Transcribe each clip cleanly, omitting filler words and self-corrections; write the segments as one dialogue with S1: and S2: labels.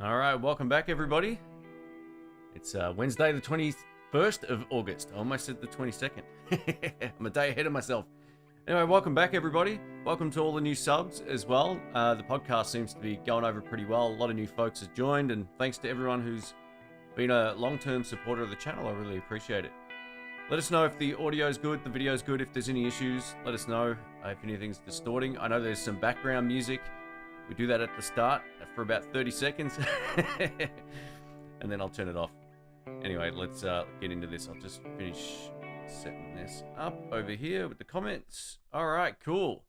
S1: All right, welcome back, everybody. It's Wednesday, the 21st of August. I almost said the 22nd. I'm a day ahead of myself. Anyway, welcome back, everybody. Welcome to all the new subs as well. The podcast seems to be going over pretty well. A lot of new folks have joined, and thanks to everyone who's been a long-term supporter of the channel. I really appreciate it. Let us know if the audio is good, the video is good. If there's any issues, let us know if anything's distorting. I know there's some background music. We do that at the start for about 30 seconds, and then I'll turn it off. Anyway, let's get into this. I'll just finish setting this up over here with the comments. All right, cool.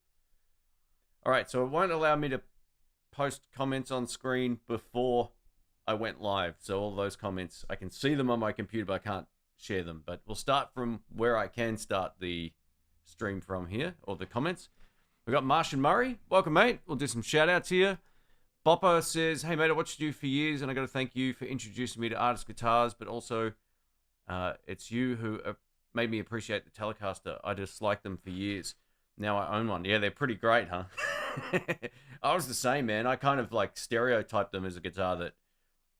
S1: All right, so it won't allow me to post comments on screen before I went live. So all those comments, I can see them on my computer, but I can't share them. But we'll start from where I can start the stream from here, or the comments. We've got Martian Murray. Welcome, mate. We'll do some shout-outs here. Bopper says, hey, mate, I watched you for years, and I got to thank you for introducing me to artist guitars, but also it's you who made me appreciate the Telecaster. I just liked them for years. Now I own one. Yeah, they're pretty great, huh? I was the same, man. I kind of like stereotyped them as a guitar that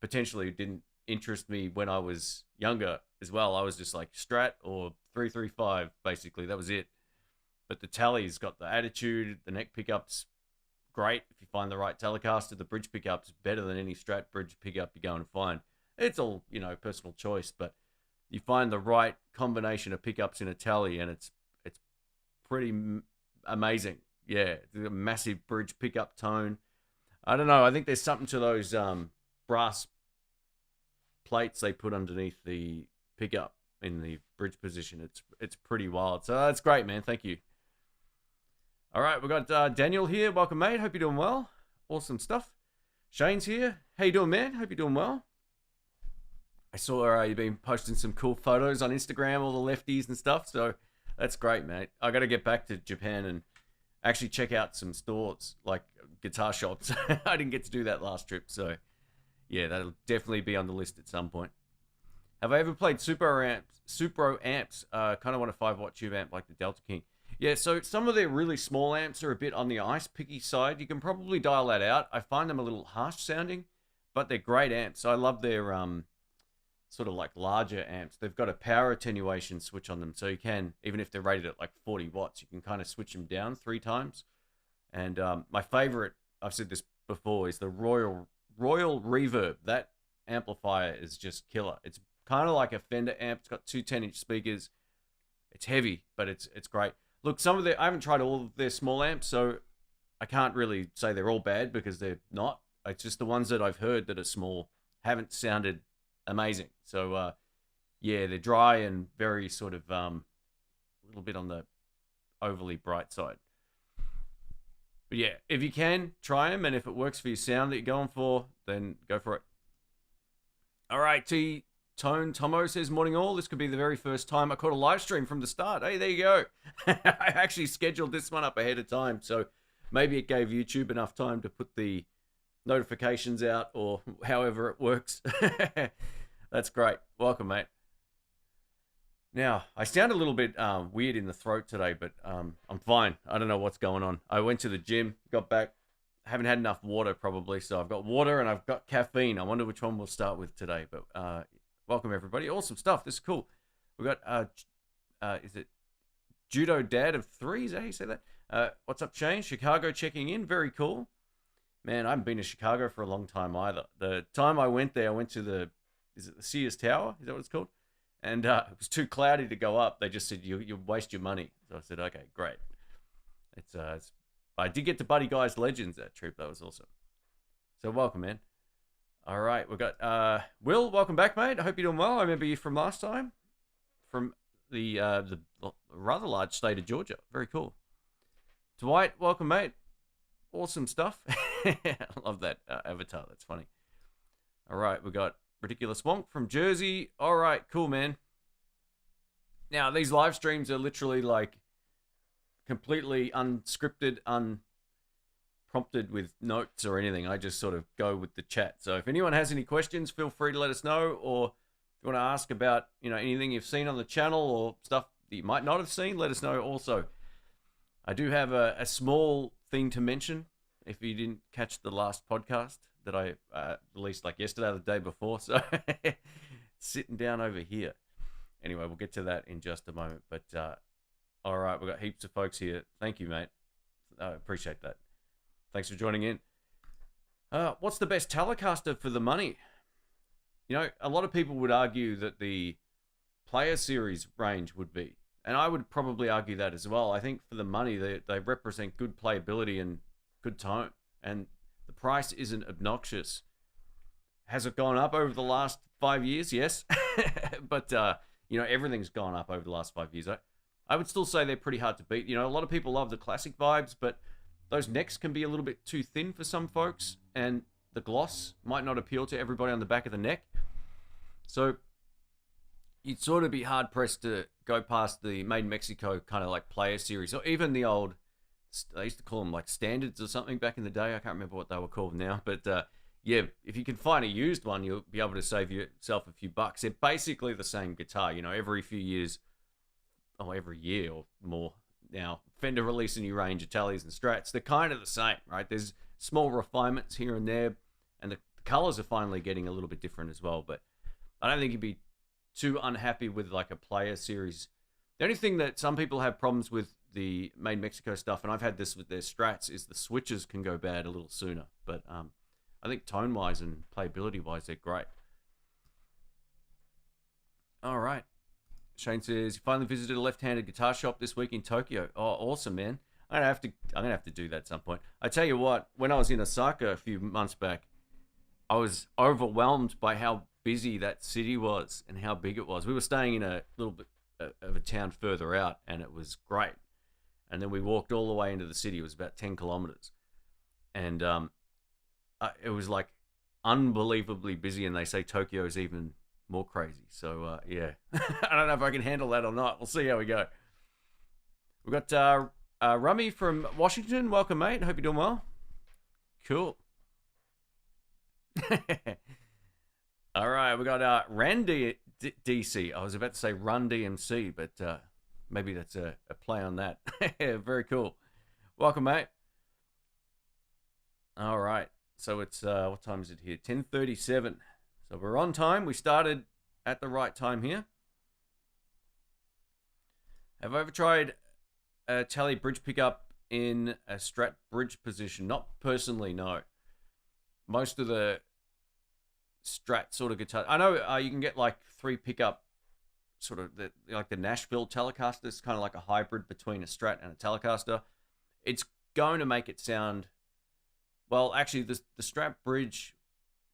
S1: potentially didn't interest me when I was younger as well. I was just like Strat or 335, basically. That was it. But the Tele's got the attitude, the neck pickup's great if you find the right Telecaster. The bridge pickup's better than any Strat bridge pickup you're going to find. It's all, you know, personal choice, but you find the right combination of pickups in a Tele, and it's pretty amazing. Yeah, the massive bridge pickup tone. I don't know. I think there's something to those brass plates they put underneath the pickup in the bridge position. It's pretty wild. So that's great, man. Thank you. All right, we've got Daniel here. Welcome, mate. Hope you're doing well. Awesome stuff. Shane's here. How you doing, man? Hope you're doing well. I saw you've been posting some cool photos on Instagram, all the lefties and stuff. So that's great, mate. I got to get back to Japan and actually check out some stores, like guitar shops. I didn't get to do that last trip. So, yeah, that'll definitely be on the list at some point. Have I ever played Supro amps? Kind of want a 5-watt tube amp like the Delta King. Yeah, so some of their really small amps are a bit on the ice-picky side. You can probably dial that out. I find them a little harsh sounding, but they're great amps. I love their sort of like larger amps. They've got a power attenuation switch on them, so you can, even if they're rated at like 40 watts, you can kind of switch them down 3 times. And my favorite, I've said this before, is the Royal Reverb. That amplifier is just killer. It's kind of like a Fender amp. It's got 2 10-inch speakers. It's heavy, but it's great. Look, I haven't tried all of their small amps, so I can't really say they're all bad because they're not. It's just the ones that I've heard that are small haven't sounded amazing. So, yeah, they're dry and very sort of a little bit on the overly bright side. But yeah, if you can, try them, and if it works for your sound that you're going for, then go for it. All right, Tone Tomo says, morning all. This could be the very first time I caught a live stream from the start. Hey, there you go. I actually scheduled this one up ahead of time, so maybe it gave YouTube enough time to put the notifications out, or however it works. That's great. Welcome, mate. Now, I sound a little bit weird in the throat today, but I'm fine. I don't know what's going on. I went to the gym, got back, haven't had enough water probably, so I've got water and I've got caffeine. I wonder which one we'll start with today, but welcome, everybody. Awesome stuff. This is cool. We've got, is it Judo Dad of 3? Is that how you say that? What's up, Shane? Chicago checking in. Very cool. Man, I haven't been to Chicago for a long time either. The time I went there, I went to is it the Sears Tower? Is that what it's called? And it was too cloudy to go up. They just said, you waste your money. So I said, okay, great. I did get to Buddy Guy's Legends that trip. That was awesome. So welcome, man. All right, we've got Will. Welcome back, mate. I hope you're doing well. I remember you from last time, from the rather large state of Georgia. Very cool. Dwight, welcome, mate. Awesome stuff. I love that avatar. That's funny. All right, we got Ridiculous Wonk from Jersey. All right, cool, man. Now, these live streams are literally like completely unscripted, unprompted with notes or anything. I just sort of go with the chat. So if anyone has any questions, feel free to let us know. Or if you want to ask about, you know, anything you've seen on the channel or stuff that you might not have seen, let us know also. I do have a small thing to mention if you didn't catch the last podcast that I released like yesterday or the day before. So sitting down over here. Anyway, we'll get to that in just a moment. But all right, we've got heaps of folks here. Thank you, mate. I appreciate that. Thanks for joining in. What's the best Telecaster for the money? You know, a lot of people would argue that the Player Series range would be. And I would probably argue that as well. I think for the money, they represent good playability and good tone. And the price isn't obnoxious. Has it gone up over the last 5 years? Yes. But, you know, everything's gone up over the last 5 years. I would still say they're pretty hard to beat. You know, a lot of people love the classic vibes, but those necks can be a little bit too thin for some folks. And the gloss might not appeal to everybody on the back of the neck. So you'd sort of be hard pressed to go past the Made in Mexico kind of like Player Series, or even the old, they used to call them like standards or something back in the day. I can't remember what they were called now, but yeah, if you can find a used one, you'll be able to save yourself a few bucks. They're basically the same guitar, you know, every few years, every year or more now, Fender release a new range of Teles and Strats. They're kind of the same, right? There's small refinements here and there, and the colors are finally getting a little bit different as well, but I don't think you'd be too unhappy with like a Player Series. The only thing that some people have problems with the Made in Mexico stuff, and I've had this with their Strats, is the switches can go bad a little sooner. But I think tone-wise and playability-wise, they're great. All right. Shane says, you finally visited a left-handed guitar shop this week in Tokyo. Oh, awesome, man. I'm gonna have to do that at some point. I tell you what, when I was in Osaka a few months back, I was overwhelmed by how busy that city was and how big it was. We were staying in a little bit of a town further out, and it was great. And then we walked all the way into the city. It was about 10 kilometers. And it was like unbelievably busy, and they say Tokyo is even more crazy. So, yeah. I don't know if I can handle that or not. We'll see how we go. We've got Rummy from Washington. Welcome, mate. Hope you're doing well. Cool. All right, we got Randy DC. I was about to say Run DMC, but maybe that's a play on that. Very cool. Welcome, mate. All right, so it's what time is it here? 10:37. So we're on time. We started at the right time here. Have I ever tried a Tele bridge pickup in a Strat bridge position? Not personally, no. Most of the Strat sort of guitar, I know you can get like 3 pickup sort of like the Nashville Telecaster. It's kind of like a hybrid between a Strat and a Telecaster. It's going to make it sound, well, actually the Strat bridge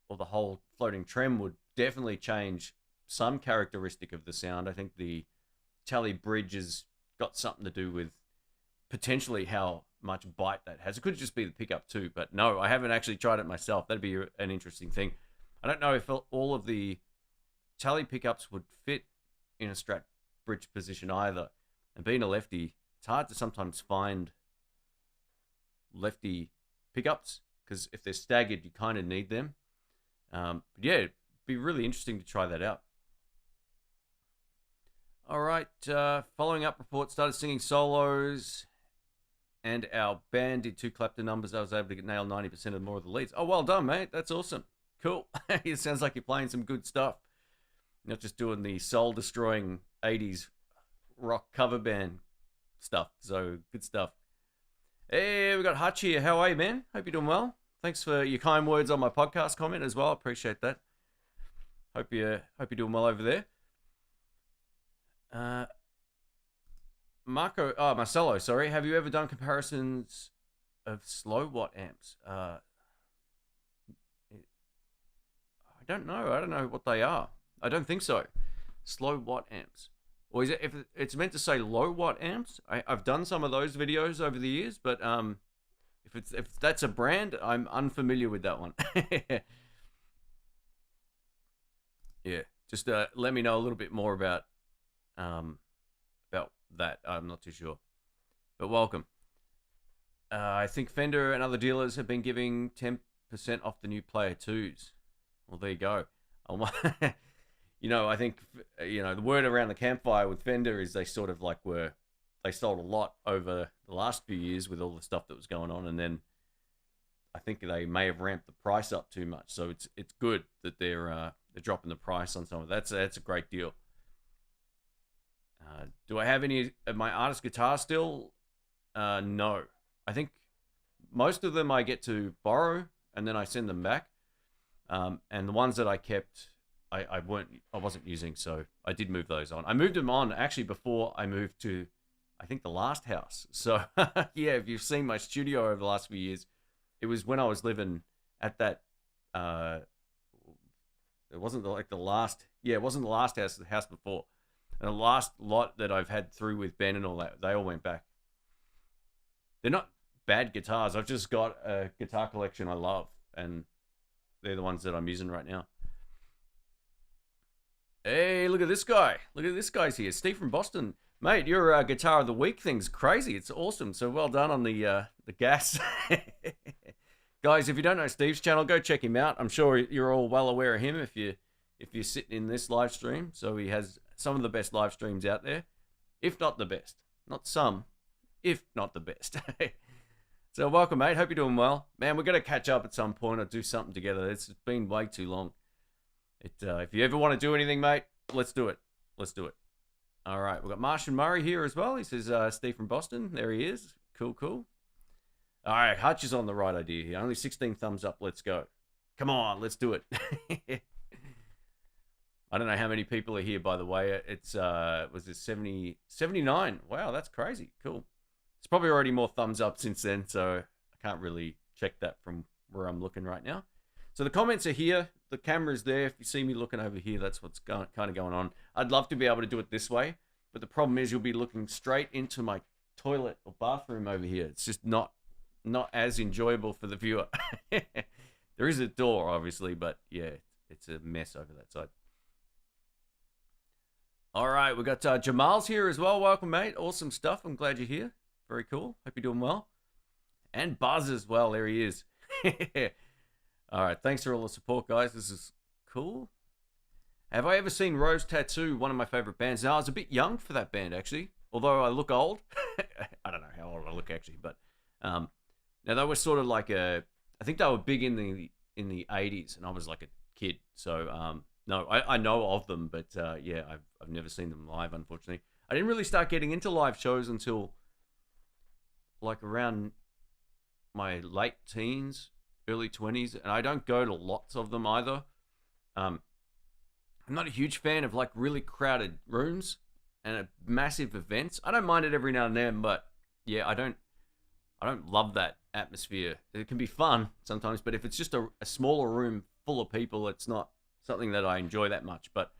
S1: or the whole floating trem would definitely change some characteristic of the sound. I think the Tele bridge has got something to do with potentially how much bite that has. It could just be the pickup too, but no, I haven't actually tried it myself. That'd be an interesting thing. I don't know if all of the Tele pickups would fit in a Strat bridge position either. And being a lefty, it's hard to sometimes find lefty pickups, because if they're staggered, you kind of need them. But yeah, it'd be really interesting to try that out. All right, following up report, started singing solos, and our band did 2 Clapton numbers. I was able to nail 90% of more of the leads. Oh, well done, mate. That's awesome. Cool. It sounds like you're playing some good stuff. Not just doing the soul-destroying 80s rock cover band stuff. So, good stuff. Hey, we got Hutch here. How are you, man? Hope you're doing well. Thanks for your kind words on my podcast comment as well. Appreciate that. Hope you're doing well over there. Marcelo, sorry. Have you ever done comparisons of slow watt amps? I don't know. I don't know what they are. I don't think so. Slow watt amps. Or is it, if it's meant to say low watt amps? I've done some of those videos over the years, but if that's a brand, I'm unfamiliar with that one. Yeah, just let me know a little bit more about that. I'm not too sure, but welcome. I think Fender and other dealers have been giving 10% off the new Player 2s. Well, there you go. You know, I think, you know, the word around the campfire with Fender is they sort of like they sold a lot over the last few years with all the stuff that was going on, and then I think they may have ramped the price up too much. So it's good that they're dropping the price on some of that. That's a great deal. Do I have any of my artist guitars still? No. I think most of them I get to borrow and then I send them back. And the ones that I kept, I wasn't using, so I did move those on. I moved them on actually before I moved to, I think, the last house. So yeah, if you've seen my studio over the last few years, it was when I was living at that. It wasn't like the last. Yeah, it wasn't the last house. The house before, and the last lot that I've had through with Ben and all that, they all went back. They're not bad guitars. I've just got a guitar collection I love, and they're the ones that I'm using right now. Hey, look at this guy. Look at this guy's here. Steve from Boston. Mate, your Guitar of the Week thing's crazy. It's awesome. So well done on the gas. Guys, if you don't know Steve's channel, go check him out. I'm sure you're all well aware of him if you're sitting in this live stream. So he has some of the best live streams out there, if not the best. Not some, if not the best. So welcome, mate. Hope you're doing well. Man, we're going to catch up at some point or do something together. It's been way too long. If you ever want to do anything, mate, let's do it. Let's do it. All right, we've got Martian Murray here as well. He says, Steve from Boston. There he is. Cool, cool. All right, Hutch is on the right idea here. Only 16 thumbs up. Let's go. Come on, let's do it. I don't know how many people are here, by the way. It's, was it 79? Wow, that's crazy. Cool. It's probably already more thumbs up since then, so I can't really check that from where I'm looking right now. So the comments are here. The camera's there. If you see me looking over here, that's what's kind of going on. I'd love to be able to do it this way, but the problem is you'll be looking straight into my toilet or bathroom over here. It's just not as enjoyable for the viewer. There is a door, obviously, but yeah, it's a mess over that side. All right, we got Jamal's here as well. Welcome, mate. Awesome stuff. I'm glad you're here. Very cool. Hope you're doing well. And Buzz as well. There he is. All right, thanks for all the support, guys. This is cool. Have I ever seen Rose Tattoo, one of my favorite bands? Now, I was a bit young for that band, actually, although I look old. I don't know how old I look, actually, but now they were sort of like I think they were big in the 80s, and I was like a kid. So, no, I know of them, but yeah, I've never seen them live, unfortunately. I didn't really start getting into live shows until like around my late teens, early 20s, and I don't go to lots of them either. I'm not a huge fan of like really crowded rooms and massive events. I don't mind it every now and then, but yeah, I don't love that atmosphere. It can be fun sometimes, but if it's just a smaller room full of people, it's not something that I enjoy that much. But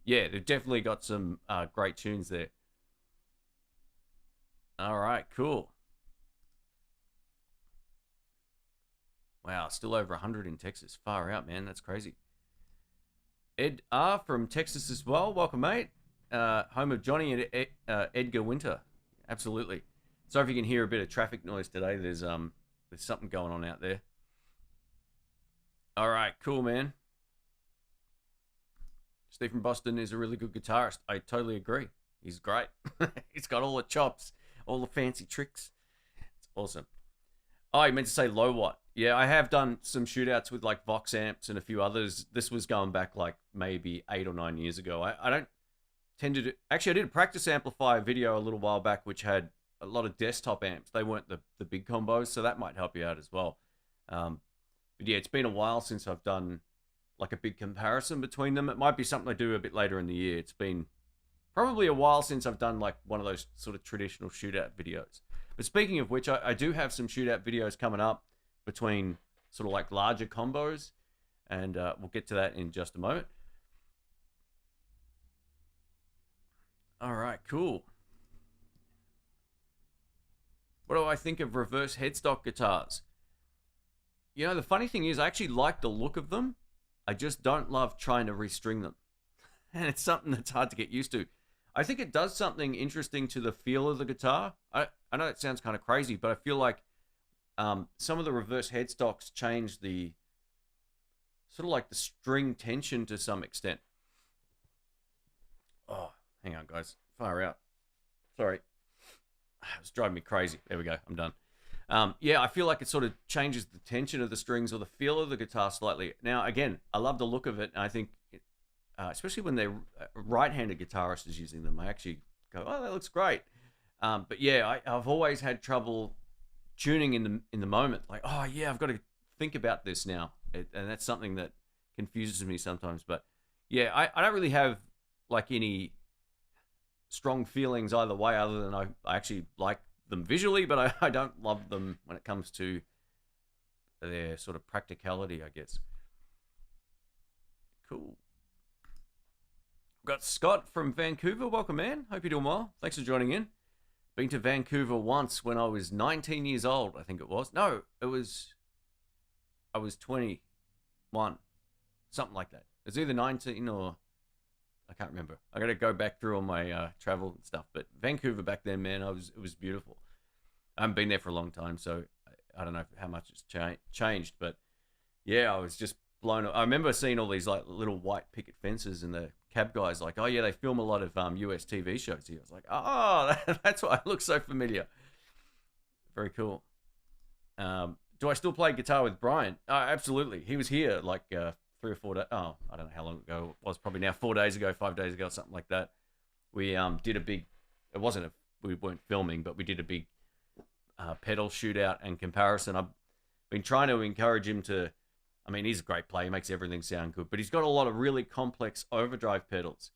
S1: yeah, they've definitely got some great tunes there. All right, cool. Wow, still over 100 in Texas. Far out, man. That's crazy. Ed R. from Texas as well. Welcome, mate. Home of Johnny and Edgar Winter. Absolutely. Sorry if you can hear a bit of traffic noise today. There's something going on out there. All right, cool, man. Steve from Boston is a really good guitarist. I totally agree. He's great. He's got all the chops, all the fancy tricks. It's awesome. Oh, you meant to say low watt. Yeah, I have done some shootouts with like Vox amps and a few others. This was going back like maybe 8 or 9 years ago. I don't tend to do... Actually, I did a practice amplifier video a little while back, which had a lot of desktop amps. They weren't the big combos, so that might help you out as well. But yeah, it's been a while since I've done like a big comparison between them. It might be something I do a bit later in the year. It's been probably a while since I've done like one of those sort of traditional shootout videos. But speaking of which, I do have some shootout videos coming up between sort of like larger combos, and we'll get to that in just a moment. All right, cool. What do I think of reverse headstock guitars? You know, the funny thing is I actually like the look of them. I just don't love trying to restring them. And it's something that's hard to get used to. I think it does something interesting to the feel of the guitar. I know it sounds kind of crazy, but I feel like some of the reverse headstocks change the sort of like the string tension to some extent. Oh, hang on, guys. Far out. Sorry. It's driving me crazy. There we go. I'm done. Yeah, I feel like it sort of changes the tension of the strings or the feel of the guitar slightly. Now, again, I love the look of it. And I think, especially when they're right-handed guitarist is using them, I actually go, oh, that looks great. But yeah, I've always had trouble tuning in the moment. Like, oh yeah, I've got to think about this now, and that's something that confuses me sometimes. But yeah, I don't really have like any strong feelings either way, other than I actually like them visually, but I don't love them when it comes to their sort of practicality, I guess. Cool. We've got Scott from Vancouver. Welcome, man. Hope you're doing well. Thanks for joining in. Been to Vancouver once when I was 19 years old, I think it was. No, I was 21, something like that. It was either 19 or I can't remember. I got to go back through all my travel and stuff. But Vancouver back then, man, it was beautiful. I haven't been there for a long time, so I don't know how much it's changed. But yeah, I was just blown. I remember seeing all these like little white picket fences, and the cab guys like, oh yeah, they film a lot of US TV shows here. I was like, oh, that's why it looks so familiar. Very cool. Do I still play guitar with Brian? Absolutely. He was here like 3 or 4 days. Oh, I don't know how long ago it was. Probably now 4 days ago, 5 days ago, something like that. We did a big. It wasn't we weren't filming, but we did a big pedal shootout and comparison. I've been trying to encourage him to. I mean, he's a great player. He makes everything sound good, but he's got a lot of really complex overdrive pedals,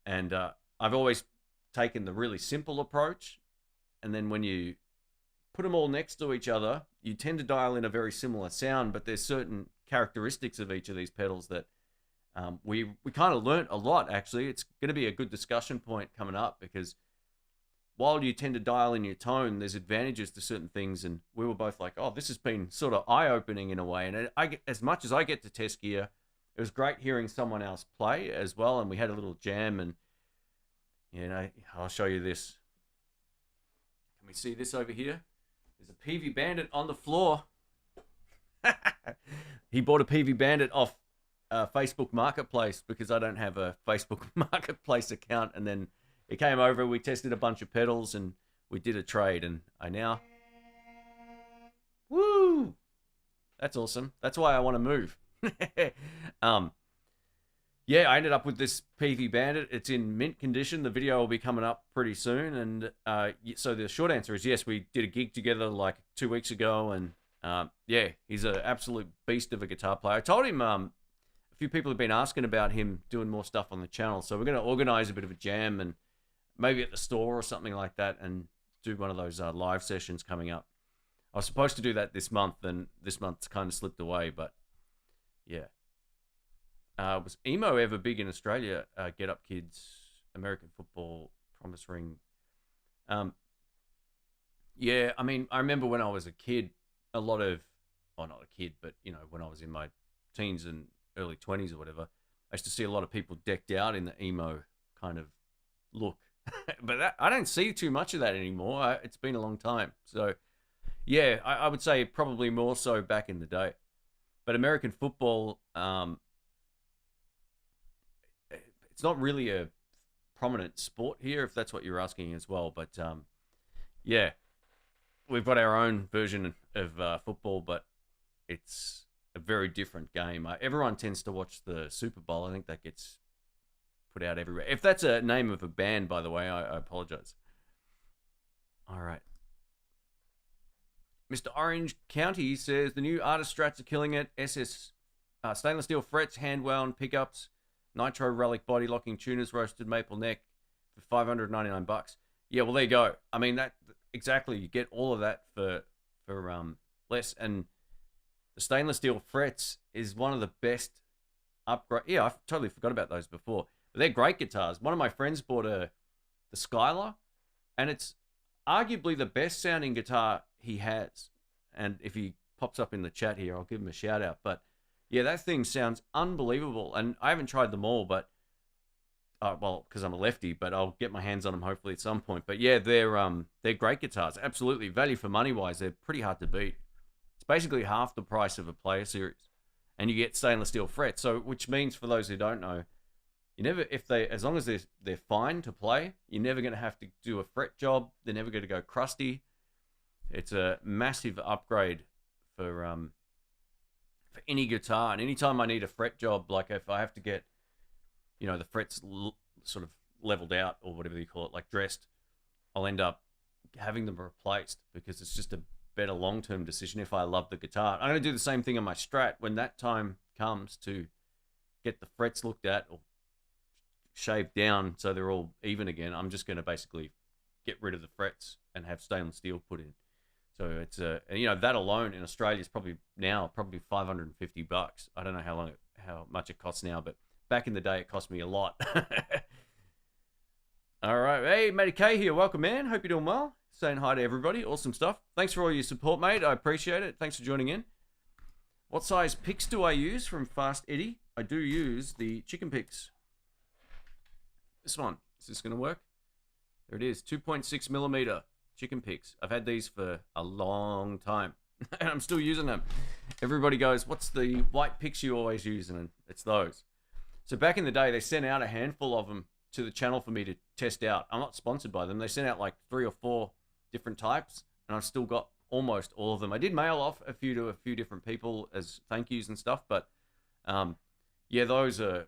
S1: and I've always taken the really simple approach, and then when you put them all next to each other, you tend to dial in a very similar sound, but there's certain characteristics of each of these pedals that we kind of learnt a lot, actually. It's going to be a good discussion point coming up, because while you tend to dial in your tone, there's advantages to certain things, and we were both like, oh, this has been sort of eye-opening in a way, and as much as I get to test gear, it was great hearing someone else play as well, and we had a little jam, and, you know, I'll show you this. Can we see this over here? There's a PV Bandit on the floor. He bought a PV Bandit off Facebook Marketplace, because I don't have a Facebook Marketplace account, and then he came over, we tested a bunch of pedals, and we did a trade, and I now... Woo! That's awesome. That's why I want to move. Yeah, I ended up with this PV Bandit. It's in mint condition. The video will be coming up pretty soon, and so the short answer is yes, we did a gig together like 2 weeks ago, and yeah, he's an absolute beast of a guitar player. I told him a few people have been asking about him doing more stuff on the channel, so we're going to organize a bit of a jam, and maybe at the store or something like that, and do one of those live sessions coming up. I was supposed to do that this month, and this month's kind of slipped away, but yeah. Was emo ever big in Australia? Get Up Kids, American Football, Promise Ring. Yeah, I mean, I remember when I was a kid, a lot of, well, not a kid, but, you know, when I was in my teens and early 20s or whatever, I used to see a lot of people decked out in the emo kind of look. But I don't see too much of that anymore. It's been a long time. So, yeah, I would say probably more so back in the day. But American football, it's not really a prominent sport here, if that's what you're asking as well. But, yeah, we've got our own version of football, but it's a very different game. Everyone tends to watch the Super Bowl. I think that gets put out everywhere. If that's a name of a band, by the way, I apologize. All right. Mr. Orange County says the new artist strats are killing it. Stainless steel frets, hand wound pickups, nitro relic body locking tuners, roasted maple neck for $599. Yeah, well there you go. I mean that exactly. You get all of that for less, and the stainless steel frets is one of the best upgrade. Yeah, I totally forgot about those before. But they're great guitars. One of my friends bought the Skylar, and it's arguably the best sounding guitar he has. And if he pops up in the chat here, I'll give him a shout out. But yeah, that thing sounds unbelievable. And I haven't tried them all, but well, because I'm a lefty, but I'll get my hands on them hopefully at some point. But yeah, they're great guitars. Absolutely, value for money wise, they're pretty hard to beat. It's basically half the price of a Player Series, and you get stainless steel frets. So, which means for those who don't know, you never, as long as they're fine to play, you're never going to have to do a fret job. They're never going to go crusty. It's a massive upgrade for any guitar. And anytime I need a fret job, like if I have to get, you know, the frets sort of leveled out or whatever you call it, like dressed, I'll end up having them replaced because it's just a better long-term decision if I love the guitar. I'm going to do the same thing on my Strat when that time comes to get the frets looked at or shaved down so they're all even again. I'm just going to basically get rid of the frets and have stainless steel put in. So it's you know, that alone in Australia is probably $550. I don't know how much it costs now, but back in the day it cost me a lot. All right, hey, Matty K here. Welcome, man. Hope you're doing well. Saying hi to everybody. Awesome stuff. Thanks for all your support, mate. I appreciate it. Thanks for joining in. What size picks do I use from Fast Eddie? I do use the chicken picks. This one. Is this going to work? There it is. 2.6 millimeter chicken picks. I've had these for a long time, and I'm still using them. Everybody goes, what's the white picks you always use? And it's those. So back in the day, they sent out a handful of them to the channel for me to test out. I'm not sponsored by them. They sent out like 3 or 4 different types, and I've still got almost all of them. I did mail off a few to a few different people as thank yous and stuff, but yeah, they're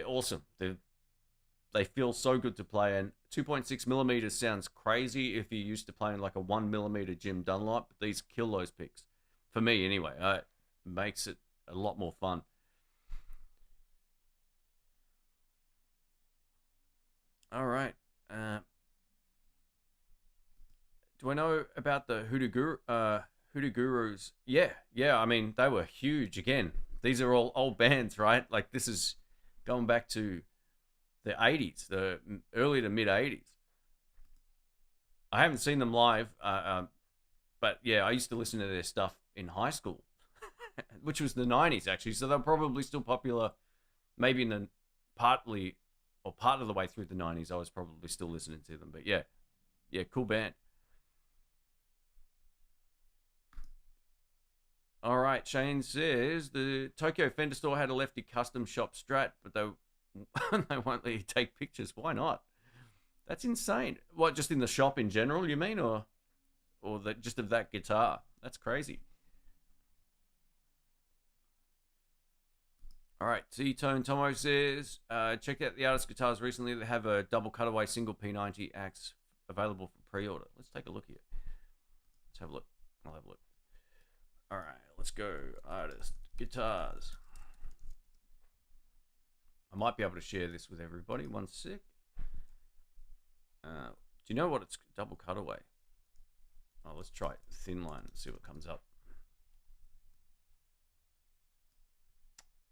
S1: awesome. They feel so good to play, and 2.6 millimeters sounds crazy if you're used to playing like a 1 millimeter Jim Dunlop, but these kill those picks. For me, anyway. It makes it a lot more fun. All right. Do I know about the Hoodoo Gurus? Yeah. I mean, they were huge. Again, these are all old bands, right? Like this is going back to the 80s, the early to mid 80s. I haven't seen them live, but yeah, I used to listen to their stuff in high school, which was the 90s actually. So they're probably still popular, maybe in the part of the way through the 90s. I was probably still listening to them, but yeah, cool band. All right, Shane says the Tokyo Fender store had a lefty custom shop Strat, but they won't let you take pictures. Why not? That's insane. What, just in the shop in general, you mean, or just of that guitar? That's crazy. All right, T-Tone Tomo says, check out the artist guitars recently. They have a double cutaway single P90 axe available for pre-order. Let's take a look here. Let's have a look. I'll have a look. All right, let's go. Artist guitars. I might be able to share this with everybody. One sec. Do you know what it's double cutaway? Oh, let's try thin line and see what comes up.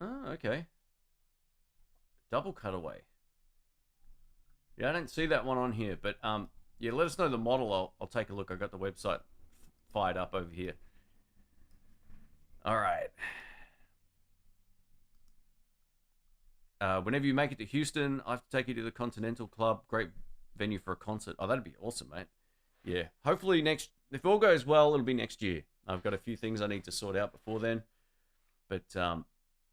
S1: Oh, okay. Double cutaway. Yeah, I don't see that one on here, but yeah, let us know the model. I'll take a look. I got the website fired up over here. All right. Whenever you make it to Houston, I have to take you to the Continental Club. Great venue for a concert. Oh, that'd be awesome, mate. Yeah. Hopefully if all goes well, it'll be next year. I've got a few things I need to sort out before then. But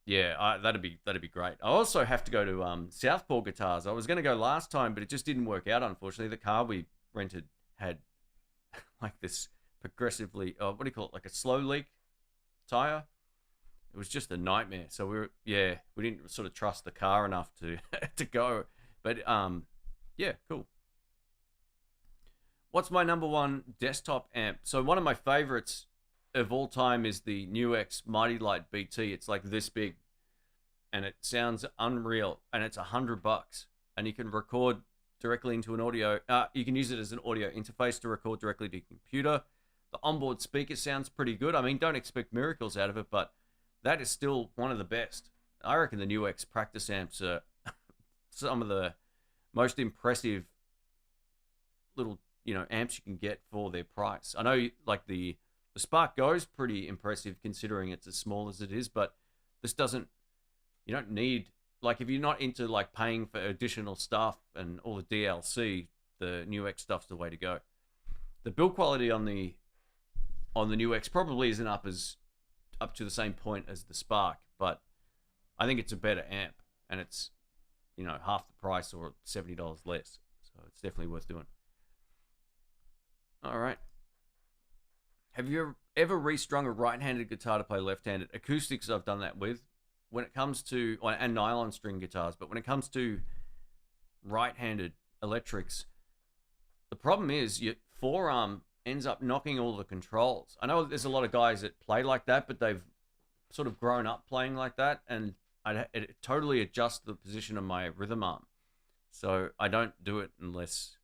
S1: yeah, that'd be great. I also have to go to Southpaw Guitars. I was going to go last time, but it just didn't work out, unfortunately. The car we rented had like this progressively, what do you call it, like a slow leak tire. It was just a nightmare. So we didn't sort of trust the car enough to to go. But yeah, cool. What's my #1 desktop amp? So one of my favorites of all time is the Nuex Mighty Light BT. It's like this big, and it sounds unreal. And it's $100, and you can record directly into an audio. You can use it as an audio interface to record directly to your computer. The onboard speaker sounds pretty good. I mean, don't expect miracles out of it, but that is still one of the best. I reckon the Nuex practice amps are some of the most impressive little, amps you can get for their price. I know, like the Spark Go's pretty impressive considering it's as small as it is, but this doesn't. You don't need, like, if you're not into like paying for additional stuff and all the DLC, the Nuex stuff's the way to go. The build quality on the Nuex probably isn't up to the same point as the Spark, but I think it's a better amp, and it's half the price or $70 less, so it's definitely worth doing. All right, Have you ever restrung a right-handed guitar to play left-handed? Acoustics I've done that with. When it comes to, and nylon string guitars, but when it comes to right-handed electrics, the problem is your forearm ends up knocking all the controls. I know there's a lot of guys that play like that, but they've sort of grown up playing like that, and it totally adjusts the position of my rhythm arm. So I don't do it unless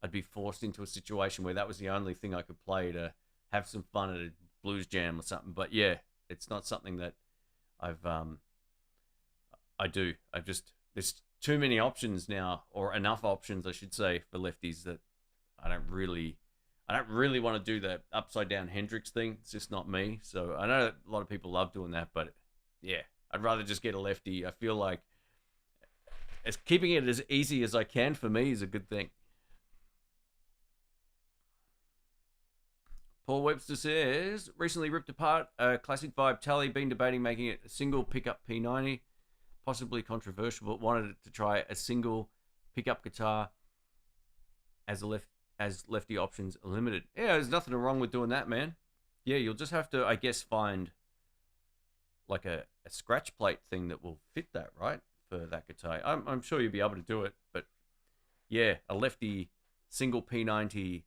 S1: I'd be forced into a situation where that was the only thing I could play to have some fun at a blues jam or something. But yeah, it's not something that I do. There's too many options now, or enough options, I should say, for lefties that I don't really want to do the upside down Hendrix thing. It's just not me. So I know a lot of people love doing that, but yeah, I'd rather just get a lefty. I feel like keeping it as easy as I can for me is a good thing. Paul Webster says, recently ripped apart a classic vibe Tele, been debating making it a single pickup P90, possibly controversial, but wanted to try a single pickup guitar as lefty options are limited. Yeah, there's nothing wrong with doing that, man. Yeah, you'll just have to, I guess, find like a scratch plate thing that will fit that, right, for that guitar. I'm sure you'll be able to do it, but yeah, a lefty single P90.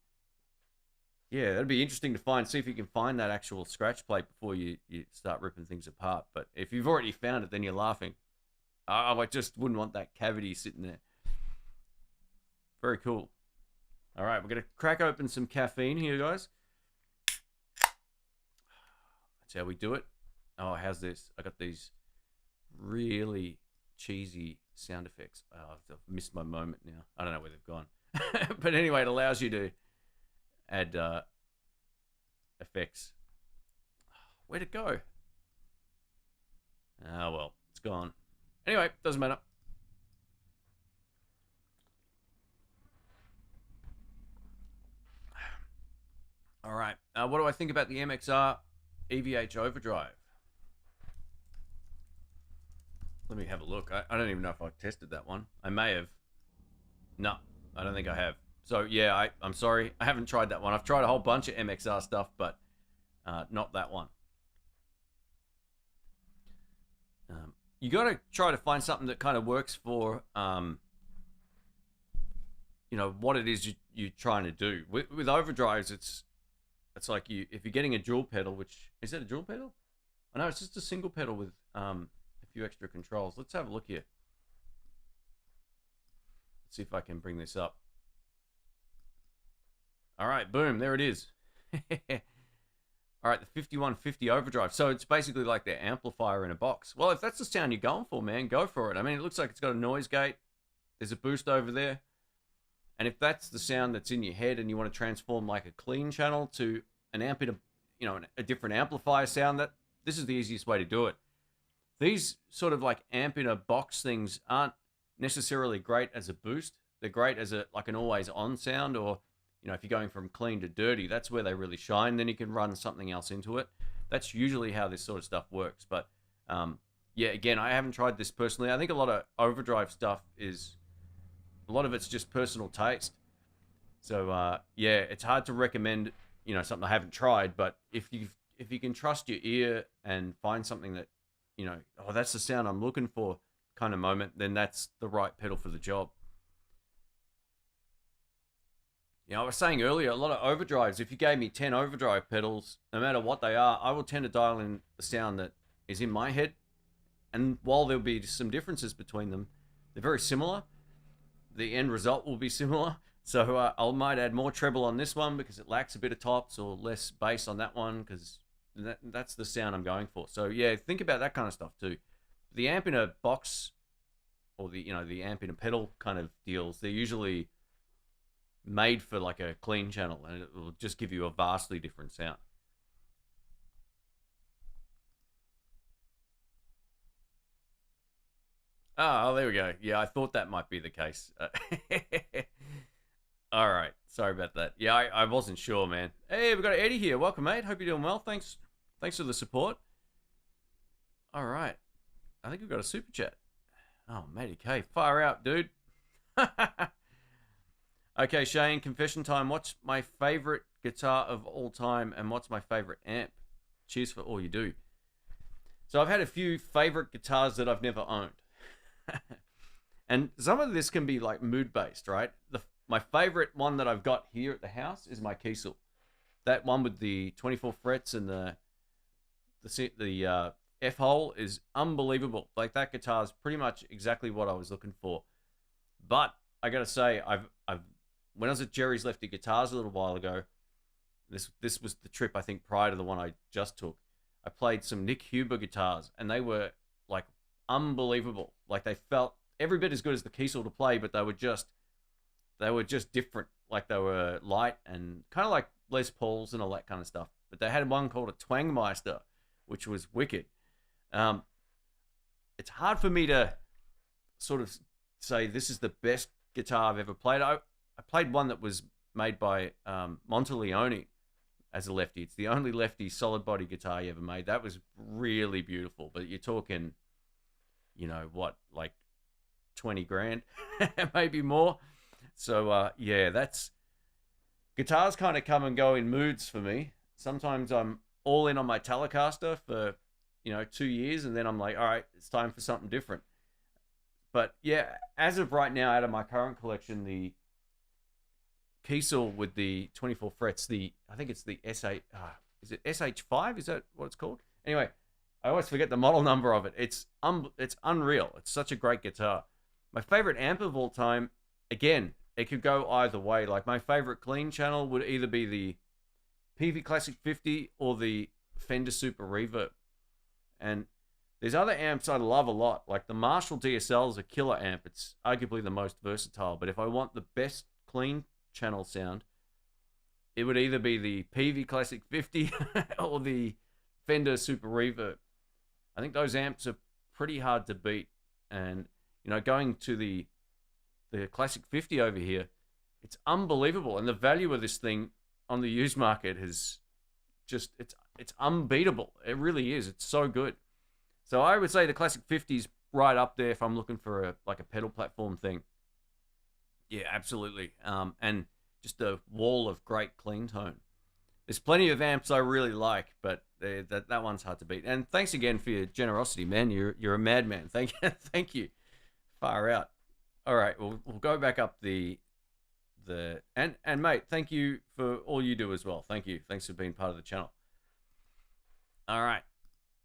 S1: Yeah, that'd be interesting to find. See if you can find that actual scratch plate before you start ripping things apart. But if you've already found it, then you're laughing. I just wouldn't want that cavity sitting there. Very cool. All right, we're going to crack open some caffeine here, guys. That's how we do it. Oh, how's this? I got these really cheesy sound effects. Oh, I've missed my moment now. I don't know where they've gone. But anyway, it allows you to add effects. Where'd it go? Oh, well, it's gone. Anyway, doesn't matter. All right. What do I think about the MXR EVH Overdrive? Let me have a look. I don't even know if I tested that one. I may have. No, I don't think I have. So, yeah, I'm sorry. I haven't tried that one. I've tried a whole bunch of MXR stuff, but not that one. You got to try to find something that kind of works for, you know, what it is you're trying to do. With overdrives, it's like if you're getting a dual pedal, which is that a dual pedal? I know it's just a single pedal with a few extra controls. Let's have a look here. Let's see if I can bring this up. All right, boom, there it is. All right, the 5150 Overdrive. So it's basically like their amplifier in a box. Well, if that's the sound you're going for, man, go for it. I mean, it looks like it's got a noise gate. There's a boost over there. And if that's the sound that's in your head and you want to transform like a clean channel to an amp in a different amplifier sound, this is the easiest way to do it. These sort of like amp in a box things aren't necessarily great as a boost. They're great as like an always on sound, or if you're going from clean to dirty, that's where they really shine. Then you can run something else into it. That's usually how this sort of stuff works. But yeah, again, I haven't tried this personally. I think a lot of overdrive stuff a lot of it's just personal taste. So yeah, it's hard to recommend, something I haven't tried. But if you can trust your ear and find something that, oh, that's the sound I'm looking for kind of moment, then that's the right pedal for the job. I was saying earlier, a lot of overdrives, if you gave me 10 overdrive pedals, no matter what they are, I will tend to dial in the sound that is in my head. And while there'll be some differences between them, they're very similar. The end result will be similar. So I might add more treble on this one because it lacks a bit of tops, or less bass on that one because that's the sound I'm going for. So yeah, think about that kind of stuff too. The amp in a box, or the amp in a pedal kind of deals, they're usually made for like a clean channel, and it will just give you a vastly different sound. Oh, there we go. Yeah, I thought that might be the case. All right, sorry about that. Yeah, I wasn't sure, man. Hey, we've got Eddie here. Welcome, mate. Hope you're doing well. Thanks for the support. All right, I think we've got a super chat. Oh, matey K, far out, dude. Okay, Shane, confession time. What's my favorite guitar of all time and what's my favorite amp? Cheers for all you do. So I've had a few favorite guitars that I've never owned. And some of this can be like mood based, right? My favorite one that I've got here at the house is my Kiesel. That one with the 24 frets and the F hole is unbelievable. Like, that guitar is pretty much exactly what I was looking for. But I gotta say, when I was at Jerry's Lefty Guitars a little while ago, this was the trip I think prior to the one I just took. I played some Nick Huber guitars, and they were like unbelievable. Like, they felt every bit as good as the Kiesel to play, but they were just different. Like, they were light and kind of like Les Pauls and all that kind of stuff. But they had one called a Twangmeister, which was wicked. It's hard for me to sort of say this is the best guitar I've ever played. I played one that was made by Monteleone as a lefty. It's the only lefty solid body guitar he ever made. That was really beautiful. But you're talking, you know what, like 20 grand, maybe more. So yeah, that's guitars kind of come and go in moods for me. Sometimes I'm all in on my Telecaster for 2 years, and then I'm like, all right, it's time for something different. But yeah, as of right now, out of my current collection, the Kiesel with the 24 frets, I think it's the S8, is it SH5? Is that what it's called? Anyway, I always forget the model number of it. It's unreal. It's such a great guitar. My favorite amp of all time, again, it could go either way. Like, my favorite clean channel would either be the PV Classic 50 or the Fender Super Reverb. And there's other amps I love a lot. Like, the Marshall DSL is a killer amp. It's arguably the most versatile. But if I want the best clean channel sound, it would either be the PV Classic 50 or the Fender Super Reverb. I think those amps are pretty hard to beat. And, going to the Classic 50 over here, it's unbelievable. And the value of this thing on the used market is just, it's unbeatable. It really is. It's so good. So I would say the Classic 50 is right up there if I'm looking for a pedal platform thing. Yeah, absolutely. And just a wall of great clean tone. There's plenty of amps I really like, but that one's hard to beat. And thanks again for your generosity, man. You're a madman. Thank you. Far out. All right, we'll go back up and mate, thank you for all you do as well. Thank you. Thanks for being part of the channel. All right.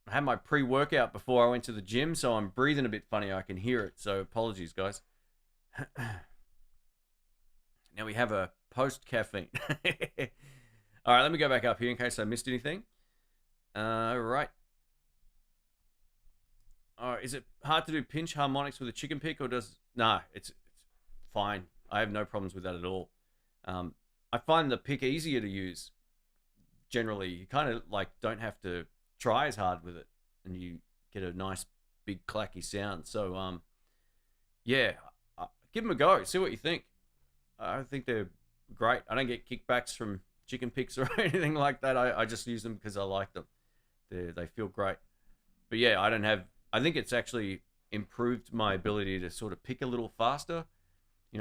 S1: I had my pre-workout before I went to the gym, so I'm breathing a bit funny. I can hear it, so apologies, guys. Now we have a post-caffeine. All right, let me go back up here in case I missed anything. All right. Is it hard to do pinch harmonics with a chicken pick, or does... Nah, it's fine. I have no problems with that at all. I find the pick easier to use. Generally, you kind of like don't have to try as hard with it, and you get a nice big clacky sound. So yeah, give them a go. See what you think. I think they're great. I don't get kickbacks from chicken picks or anything like that. I just use them because I like them. They feel great. But yeah, I think it's actually improved my ability to sort of pick a little faster.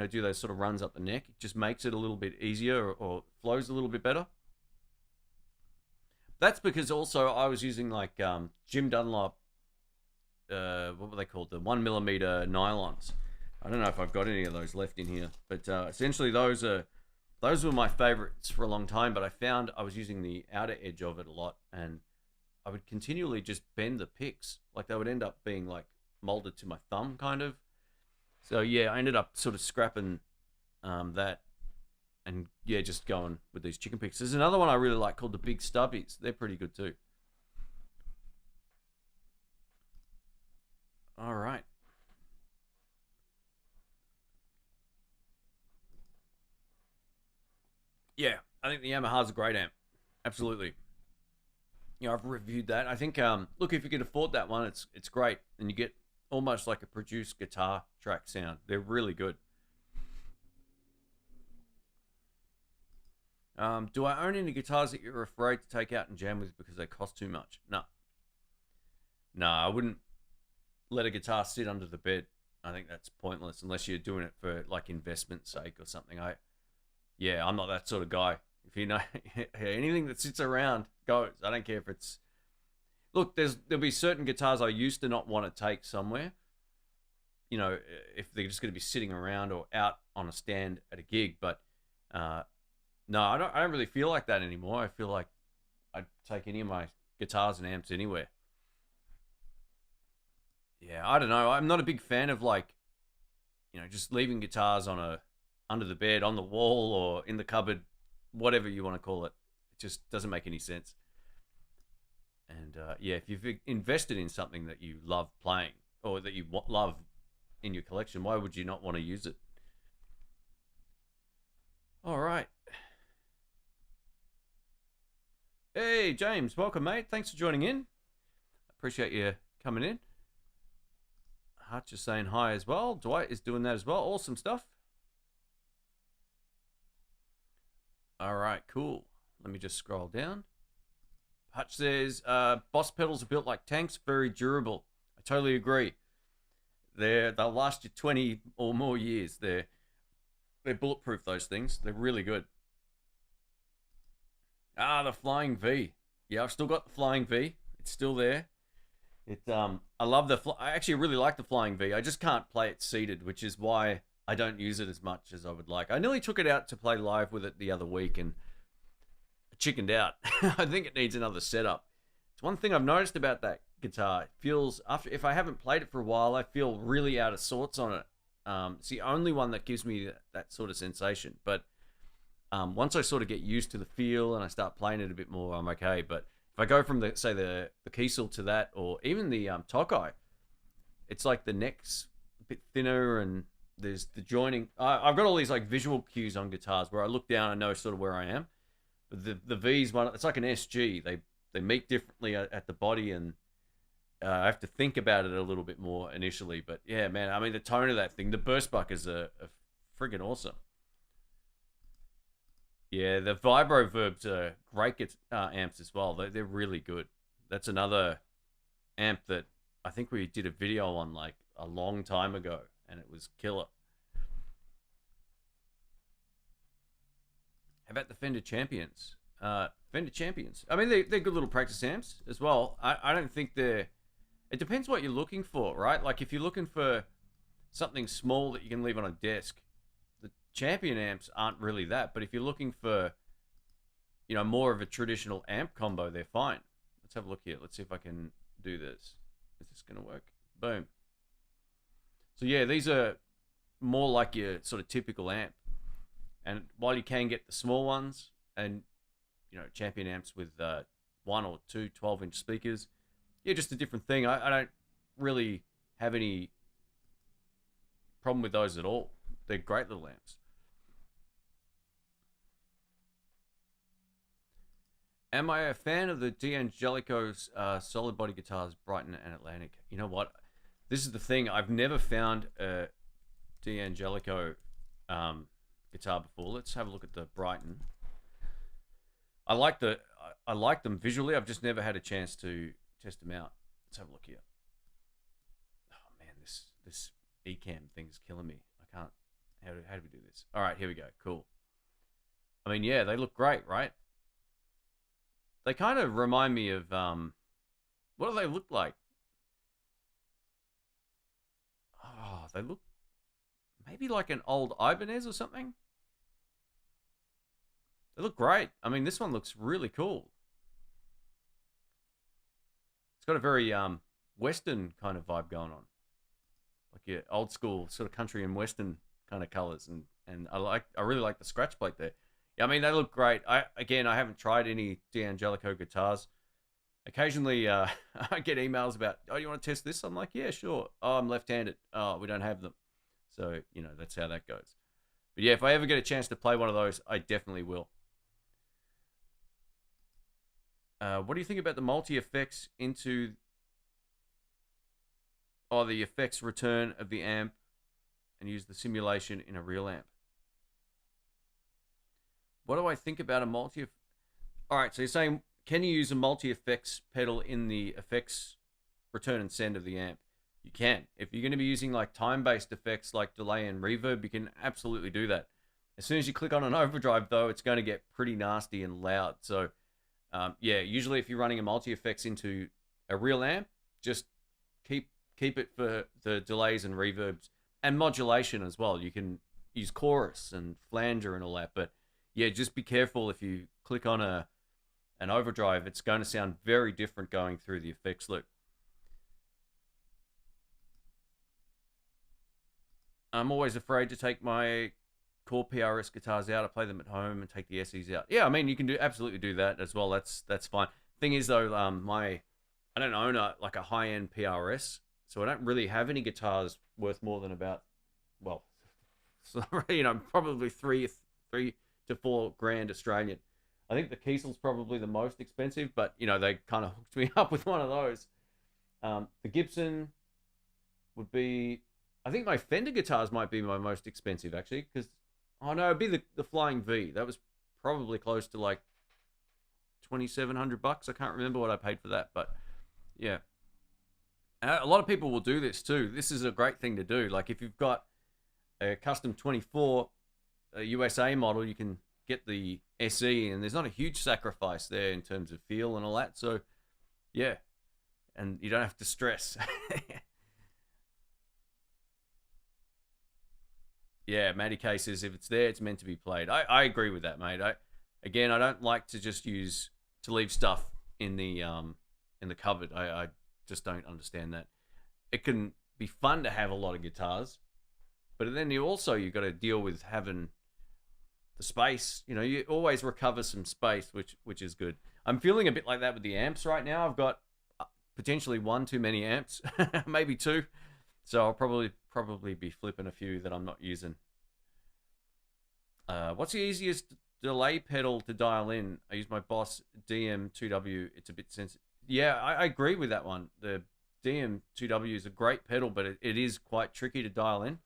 S1: Do those sort of runs up the neck. It just makes it a little bit easier, or flows a little bit better. That's because also I was using like Jim Dunlop, what were they called? The 1mm nylons. I don't know if I've got any of those left in here, but essentially those were my favorites for a long time. But I found I was using the outer edge of it a lot, and I would continually just bend the picks. Like, they would end up being like molded to my thumb, kind of. So yeah, I ended up sort of scrapping that, and yeah, just going with these chicken picks. There's another one I really like called the Big Stubbies. They're pretty good too. All right. Yeah, I think the Yamaha's a great amp. Absolutely. I've reviewed that. I think, look, if you can afford that one, it's great. And you get almost like a produced guitar track sound. They're really good. Do I own any guitars that you're afraid to take out and jam with because they cost too much? No. No, I wouldn't let a guitar sit under the bed. I think that's pointless unless you're doing it for like investment sake or something. I'm not that sort of guy. If you know anything that sits around goes. I don't care if it's. Look, there'll be certain guitars I used to not want to take somewhere. You know, if they're just going to be sitting around or out on a stand at a gig. But no, I don't really feel like that anymore. I feel like I'd take any of my guitars and amps anywhere. Yeah, I don't know. I'm not a big fan of like, you know, just leaving guitars on under the bed, on the wall, or in the cupboard, whatever you want to call it. It just doesn't make any sense. And yeah, if you've invested in something that you love playing or that you love in your collection, why would you not want to use it? All right. Hey, James, welcome, mate. Thanks for joining in. Appreciate you coming in. Hutch is saying hi as well. Dwight is doing that as well. Awesome stuff. All right, cool. Let me just scroll down. Hutch says, Boss pedals are built like tanks, very durable. I totally agree. They'll last you 20 or more years. They're bulletproof, those things. They're really good. Ah, the Flying V. Yeah, I've still got the Flying V. It's still there. I love I actually really like the Flying V. I just can't play it seated, which is why I don't use it as much as I would like. I nearly took it out to play live with it the other week and chickened out. I think it needs another setup. It's one thing I've noticed about that guitar. It feels, if I haven't played it for a while, I feel really out of sorts on it. It's the only one that gives me that sort of sensation. But once I sort of get used to the feel and I start playing it a bit more, I'm okay. But if I go from the Kiesel to that, or even the Tokai, it's like the neck's a bit thinner and there's the joining. I've got all these like visual cues on guitars where I look down and know sort of where I am. But the V's one, it's like an SG. They meet differently at the body, and I have to think about it a little bit more initially. But yeah, man, I mean the tone of that thing, the burst buckers are friggin' awesome. Yeah, the Vibro Verbs are great amps as well. They're really good. That's another amp that I think we did a video on like a long time ago, and it was killer. How about the Fender Champions? Fender Champions. I mean, they're good little practice amps as well. I don't think they're... It depends what you're looking for, right? Like if you're looking for something small that you can leave on a desk, the Champion amps aren't really that. But if you're looking for, you know, more of a traditional amp combo, they're fine. Let's have a look here. Let's see if I can do this. Is this going to work? Boom. So yeah, these are more like your sort of typical amp. And while you can get the small ones and, you know, Champion amps with 1 or 2 12-inch speakers, yeah, just a different thing. I don't really have any problem with those at all. They're great little amps. Am I a fan of the D'Angelico's solid body guitars, Brighton and Atlantic? You know what? This is the thing. I've never found a D'Angelico guitar before. Let's have a look at the Brighton. I like them visually. I've just never had a chance to test them out. Let's have a look here. Oh man, this Ecamm thing's killing me. I can't. How do we do this? All right, here we go. Cool. I mean, yeah, they look great, right? They kind of remind me of what do they look like? Oh, they look maybe like an old Ibanez or something. They look great. I mean, this one looks really cool. It's got a very Western kind of vibe going on. Like your old school sort of country and Western kind of colors. And I really like the scratch plate there. Yeah, I mean, they look great. I haven't tried any D'Angelico guitars. Occasionally, I get emails about, oh, you want to test this? I'm like, yeah, sure. Oh, I'm left-handed. Oh, we don't have them. So, you know, that's how that goes. But yeah, if I ever get a chance to play one of those, I definitely will. What do you think about the multi-effects into... Oh, the effects return of the amp and use the simulation in a real amp? What do I think about a multi... All right, so you're saying, can you use a multi-effects pedal in the effects return and send of the amp? You can. If you're going to be using like time-based effects like delay and reverb, you can absolutely do that. As soon as you click on an overdrive, though, it's going to get pretty nasty and loud. So, yeah, usually if you're running a multi-effects into a real amp, just keep it for the delays and reverbs and modulation as well. You can use chorus and flanger and all that, but yeah, just be careful if you click on an overdrive. It's going to sound very different going through the effects loop. I'm always afraid to take my core PRS guitars out. I play them at home and take the SEs out. Yeah, I mean, you can absolutely do that as well. That's fine. Thing is though, I don't own a high-end PRS, so I don't really have any guitars worth more than about, well, so, probably three to 4 grand Australian. I think the Kiesel's probably the most expensive, but they kind of hooked me up with one of those. The Gibson would be, I think my Fender guitars might be my most expensive actually, because it'd be the Flying V. That was probably close to like $2,700. I can't remember what I paid for that, but yeah. A lot of people will do this too. This is a great thing to do. Like if you've got a custom 24 USA model, you can get the SE, and there's not a huge sacrifice there in terms of feel and all that. So yeah, and you don't have to stress. Yeah, Matty K says if it's there, it's meant to be played. I agree with that, mate. I don't like to just leave stuff in the cupboard. I just don't understand that. It can be fun to have a lot of guitars, but then you've got to deal with having the space. You always recover some space, which is good. I'm feeling a bit like that with the amps right now. I've got potentially one too many amps, maybe two. So I'll probably be flipping a few that I'm not using. What's the easiest delay pedal to dial in? I use my Boss DM2W. It's a bit sensitive. Yeah, I agree with that one. The DM2W is a great pedal, but it is quite tricky to dial in.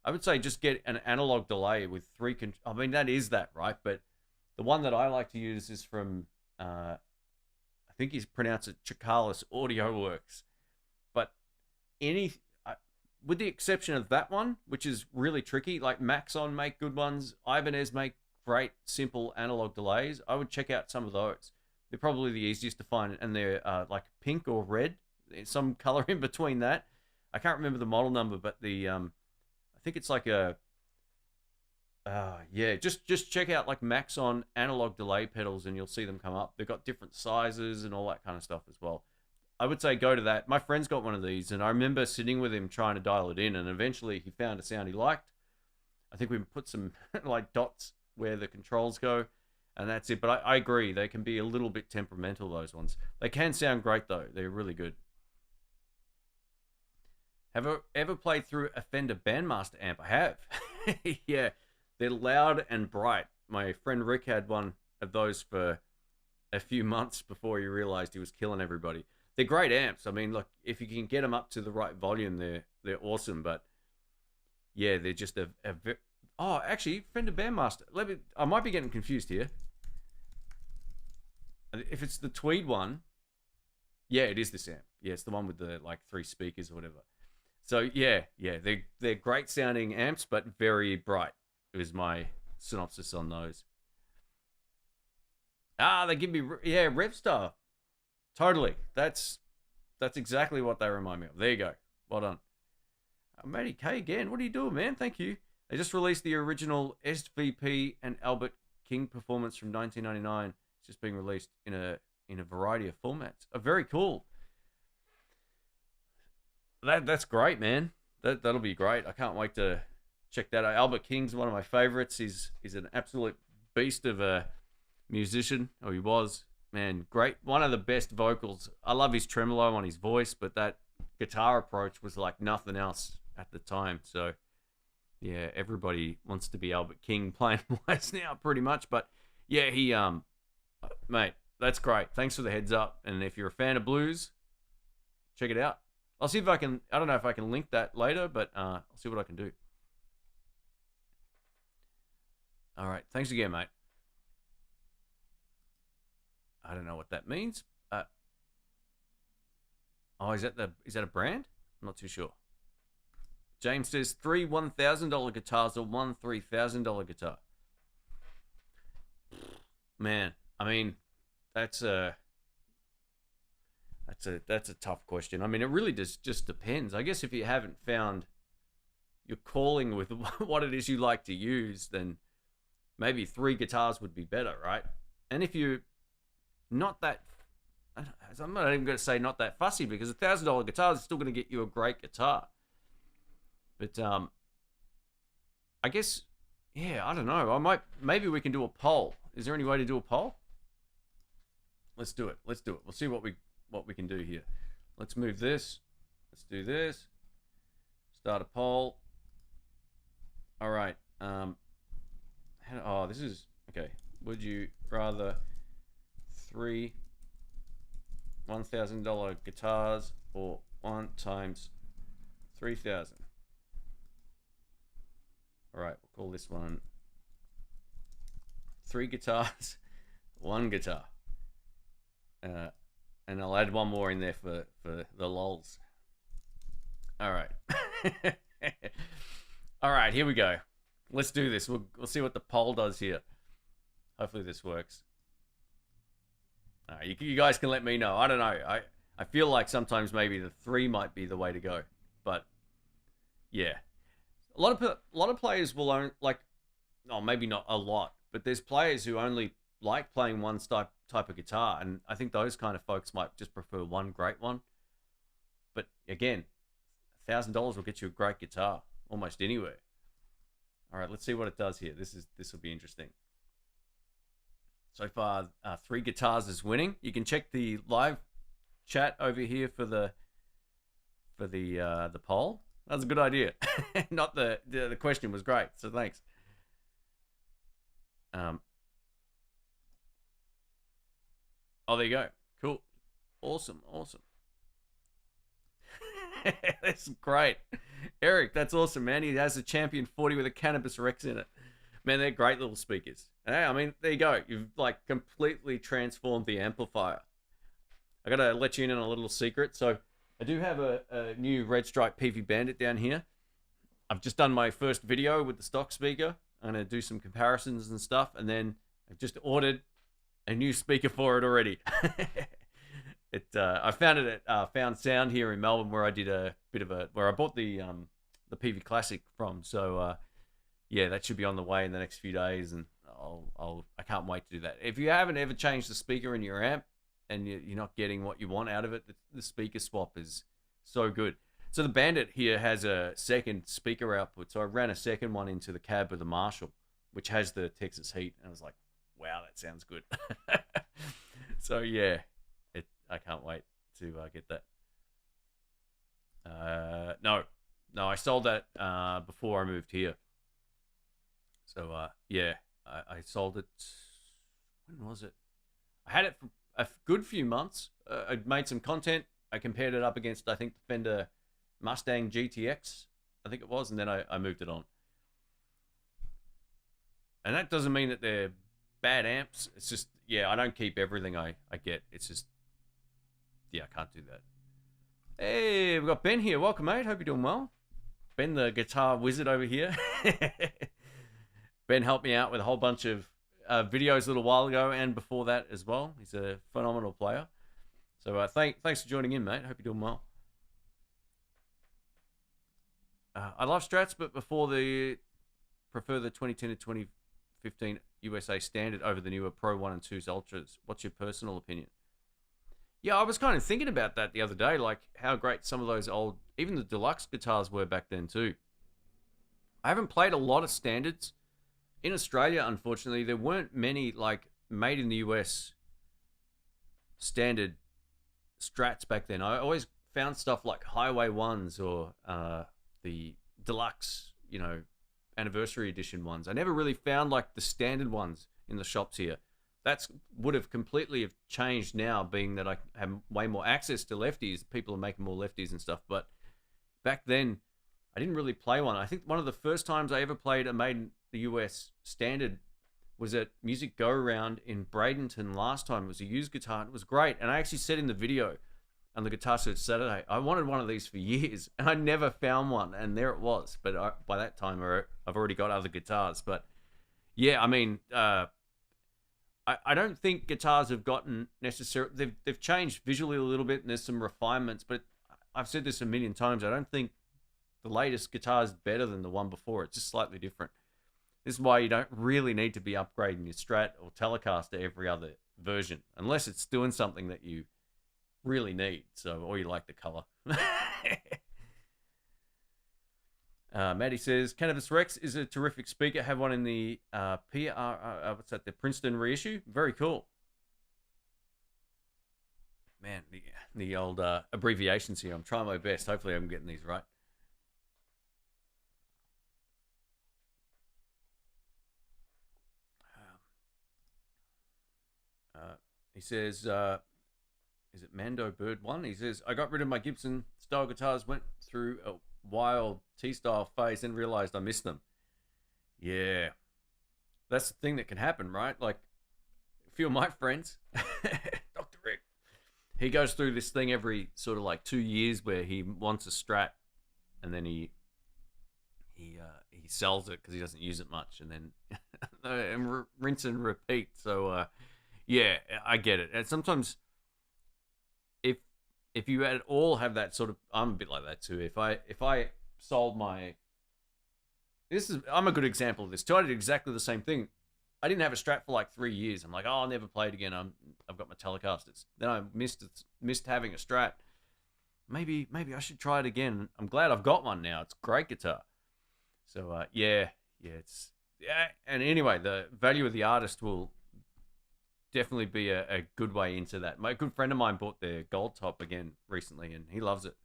S1: I would say just get an analog delay with 3 I mean, that is that, right? But the one that I like to use is from, I think he's pronounced it Chicalis Audio Works. But with the exception of that one, which is really tricky, like Maxon make good ones, Ibanez make great simple analog delays. I would check out some of those. They're probably the easiest to find, and they're like pink or red, some color in between that. I can't remember the model number, but I think it's like a yeah, just check out like Maxon analog delay pedals and you'll see them come up. They've got different sizes and all that kind of stuff as well. I would say go to that. My friend's got one of these, and I remember sitting with him trying to dial it in, and eventually he found a sound he liked. I think we put some like dots where the controls go, and that's it. But I agree, they can be a little bit temperamental, those ones. They can sound great though. They're really good. Have I ever played through a Fender Bandmaster amp? I have. Yeah, they're loud and bright. My friend Rick had one of those for a few months before he realized he was killing everybody. They're great amps. I mean, look, if you can get them up to the right volume, they're awesome. But yeah, they're just oh, actually, Fender Bandmaster. I might be getting confused here. If it's the Tweed one, yeah, it is this amp. Yeah, it's the one with the like 3 speakers or whatever. So yeah, they're great sounding amps, but very bright. It was my synopsis on those. They give me Revstar. Totally. That's exactly what they remind me of. There you go. Well done. Matty K again. What are you doing, man? Thank you. They just released the original SVP and Albert King performance from 1999. It's just being released in a variety of formats. Very cool. That's great, man. That'll be great. I can't wait to check that out. Albert King's one of my favorites. He's an absolute beast of a musician. Oh, he was. Man, great. One of the best vocals. I love his tremolo on his voice, but that guitar approach was like nothing else at the time. So, yeah, everybody wants to be Albert King playing wise now, pretty much. But, yeah, he, mate, that's great. Thanks for the heads up. And if you're a fan of blues, check it out. I'll see if I can, I don't know if I can link that later, but I'll see what I can do. All right. Thanks again, mate. I don't know what that means. Oh, is that a brand? I'm not too sure. James says 3 $1,000 guitars or 1 $3,000 guitar. Man, I mean, that's a tough question. I mean, it really just depends. I guess if you haven't found your calling with what it is you like to use, then maybe 3 guitars would be better, right? And if you're not that, I'm not even going to say not that fussy, because $1,000 guitar is still going to get you a great guitar. But I guess, yeah, I don't know. Maybe we can do a poll. Is there any way to do a poll? Let's do it. Let's do it. We'll see what we can do here. Let's move this. Let's do this. Start a poll. All right. Oh, this is okay. Would you rather 3 $1,000 guitars or 1 times 3,000? All right, we'll call this one 3 guitars, 1 guitar. And I'll add one more in there for the lols. All right. All right, here we go. Let's do this. We'll see what the poll does here. Hopefully this works. You guys can let me know. I don't know. I feel like sometimes maybe the 3 might be the way to go. But yeah. A lot of players will own, like, oh, maybe not a lot, but there's players who only like playing one type of guitar, and I think those kind of folks might just prefer one great one. But again, $1,000 will get you a great guitar almost anywhere. All right, let's see what it does here. This will be interesting. So far, 3 guitars is winning. You can check the live chat over here for the poll. That was a good idea. Not the question was great, so thanks. Oh, there you go. Cool. Awesome. That's great. Eric, that's awesome, man. He has a Champion 40 with a Cannabis Rex in it. Man, they're great little speakers. And hey, I mean, there you go. You've like completely transformed the amplifier. I gotta let you in on a little secret. So I do have a new Red Stripe PV Bandit down here. I've just done my first video with the stock speaker. I'm going to do some comparisons and stuff. And then I've just ordered a new speaker for it already. I found it at Found Sound here in Melbourne, where I did a bit of where I bought the PV Classic from. So yeah, that should be on the way in the next few days. And I can't wait to do that. If you haven't ever changed the speaker in your amp, and you're not getting what you want out of it, the speaker swap is so good. So the Bandit here has a second speaker output. So I ran a second one into the cab of the Marshall, which has the Texas heat. And I was like, wow, that sounds good. So yeah, I can't wait to get that. No, I sold that before I moved here. So yeah, I sold it. When was it? I had it for a good few months. I made some content. I compared it up against, I think, the Fender Mustang GTX, I think it was, and then I moved it on. And that doesn't mean that they're bad amps. It's just, yeah, I don't keep everything I get. It's just, yeah, I can't do that. Hey, we've got Ben here. Welcome, mate. Hope you're doing well. Ben, the guitar wizard over here. Ben helped me out with a whole bunch of videos a little while ago and before that as well. He's a phenomenal player. So thanks for joining in, mate. Hope you're doing well. I love Strats, but prefer the 2010 to 2015 USA Standard over the newer Pro 1 and 2's Ultras. What's your personal opinion? Yeah, I was kind of thinking about that the other day, like how great some of those old, even the deluxe guitars were back then too. I haven't played a lot of standards. In Australia, unfortunately, there weren't many like made in the US standard Strats back then. I always found stuff like Highway 1s or the deluxe, anniversary edition ones. I never really found like the standard ones in the shops here. That's would have completely have changed now, being that I have way more access to lefties. People are making more lefties and stuff. But back then, I didn't really play one. I think one of the first times I ever played a made in the US standard was at Music Go Round in Bradenton last time. It was a used guitar. It was great. And I actually said in the video on the Guitar Search Saturday. I wanted one of these for years, and I never found one, and there it was. But by that time, I've already got other guitars. But yeah, I mean, I don't think guitars have gotten necessarily. They've changed visually a little bit, and there's some refinements. But I've said this a million times. I don't think the latest guitar is better than the one before. It's just slightly different. This is why you don't really need to be upgrading your Strat or Telecaster every other version, unless it's doing something that you really need. So, or you like the color. Maddie says, Cannabis Rex is a terrific speaker. Have one in the what's that? The Princeton reissue. Very cool. Man, the old abbreviations here. I'm trying my best. Hopefully I'm getting these right. He says, is it Mando Bird 1? He says, I got rid of my Gibson style guitars, went through a wild T-style phase, and realized I missed them. Yeah. That's the thing that can happen, right? Like, a few of my friends, Dr. Rick, he goes through this thing every sort of like 2 years where he wants a Strat, and then he sells it because he doesn't use it much, and then and rinse and repeat. So, yeah, I get it. And sometimes if you at all have that sort of, I'm a bit like that too. If I sold my, I'm a good example of this too. I did exactly the same thing. I didn't have a Strat for like 3 years. I'm like, oh, I'll never play it again. I've got my Telecasters. Then I missed having a Strat. Maybe I should try it again. I'm glad I've got one now. It's a great guitar. So yeah, and anyway, the value of the artist will definitely be a good way into that. My good friend of mine bought their Gold Top again recently, and he loves it.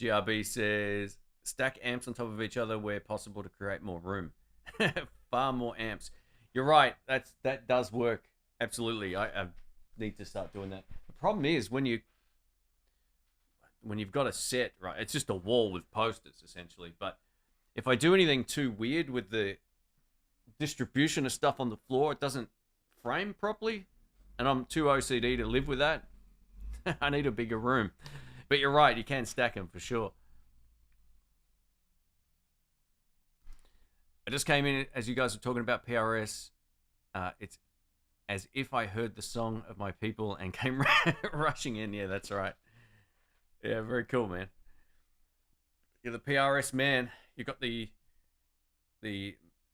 S1: GRB says, stack amps on top of each other where possible to create more room. Far more amps. You're right. That does work. Absolutely. I need to start doing that. The problem is when you've got a set, right, it's just a wall with posters essentially, but if I do anything too weird with the distribution of stuff on the floor, it doesn't frame properly, and I'm too OCD to live with that. I need a bigger room. But you're right, you can stack them for sure. I just came in as you guys were talking about PRS. It's as if I heard the song of my people and came rushing in. Yeah, that's right. Yeah, very cool, man. You're the PRS man. You got the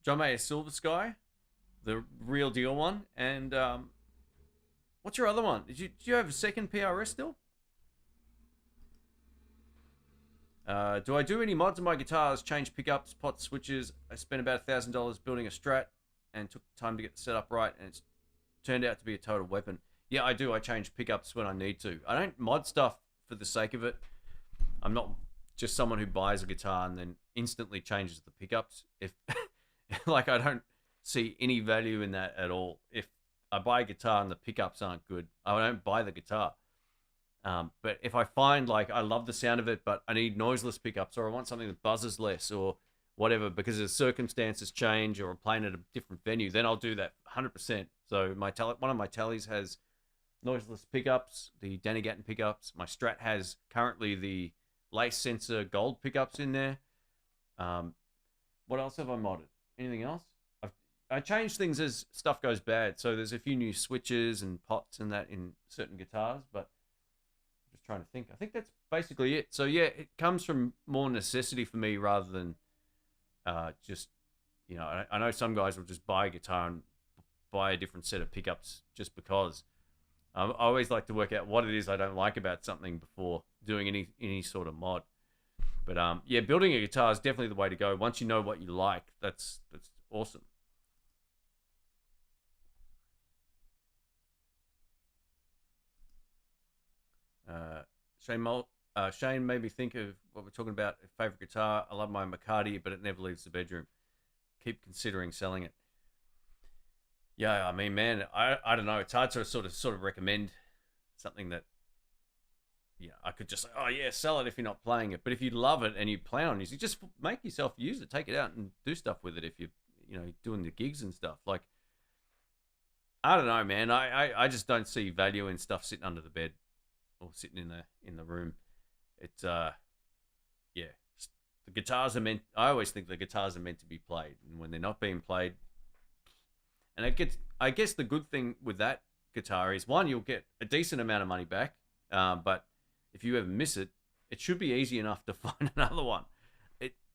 S1: John Mayer Silver Sky, the real deal one, and what's your other one? Did you have a second PRS still? Do I do any mods on my guitars? Change pickups, pot switches. I spent about $1,000 building a Strat and took time to get the setup right, and it's turned out to be a total weapon. Yeah, I do. I change pickups when I need to. I don't mod stuff for the sake of it. I'm not just someone who buys a guitar and then instantly changes the pickups. If like, I don't see any value in that at all. If I buy a guitar and the pickups aren't good, I don't buy the guitar. But if I find like I love the sound of it, but I need noiseless pickups, or I want something that buzzes less, or whatever, because the circumstances change, or I'm playing at a different venue, then I'll do that 100%. So one of my Teles has noiseless pickups, the Danny Gatton pickups. My Strat has currently the lace sensor gold pickups in there. What else have I modded? Anything else? I change things as stuff goes bad. So there's a few new switches and pots and that in certain guitars, but I'm just trying to think. I think that's basically it. So yeah, it comes from more necessity for me rather than just, you know, I know some guys will just buy a guitar and buy a different set of pickups just because. I always like to work out what it is I don't like about something before doing any sort of mod. But yeah, building a guitar is definitely the way to go. Once you know what you like, that's awesome. Shane made me think of what we're talking about. Favorite guitar. I love my McCarty, but it never leaves the bedroom. Keep considering selling it. Yeah, I mean, man, I don't know. It's hard to sort of recommend something that, yeah, I could just say, oh yeah, sell it if you're not playing it. But if you love it and you plan on using it, just make yourself use it. Take it out and do stuff with it if you're, you know, doing the gigs and stuff. Like, I don't know, man. I just don't see value in stuff sitting under the bed or sitting in the room. It's yeah. The guitars are meant. I always think the guitars are meant to be played, and when they're not being played, and it gets. I guess the good thing with that guitar is one, you'll get a decent amount of money back, but if you ever miss it, it should be easy enough to find another one.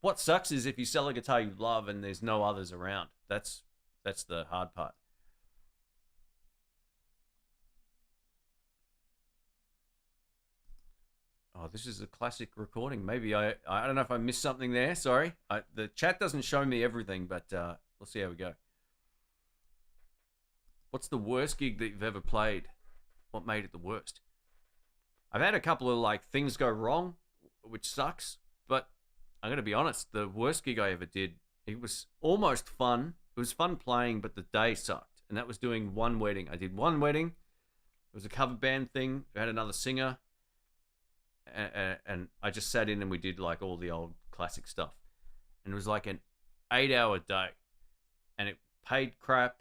S1: What sucks is if you sell a guitar you love and there's no others around. That's the hard part. Oh, this is a classic recording. Maybe I don't know if I missed something there. Sorry. The chat doesn't show me everything, but we'll see how we go. What's the worst gig that you've ever played? What made it the worst? I've had a couple of like things go wrong, which sucks, but I'm going to be honest, the worst gig I ever did, it was almost fun. It was fun playing, but the day sucked. And that was doing one wedding. I did one wedding. It was a cover band thing. We had another singer. And I just sat in and we did like all the old classic stuff. And it was like an 8-hour day. And it paid crap.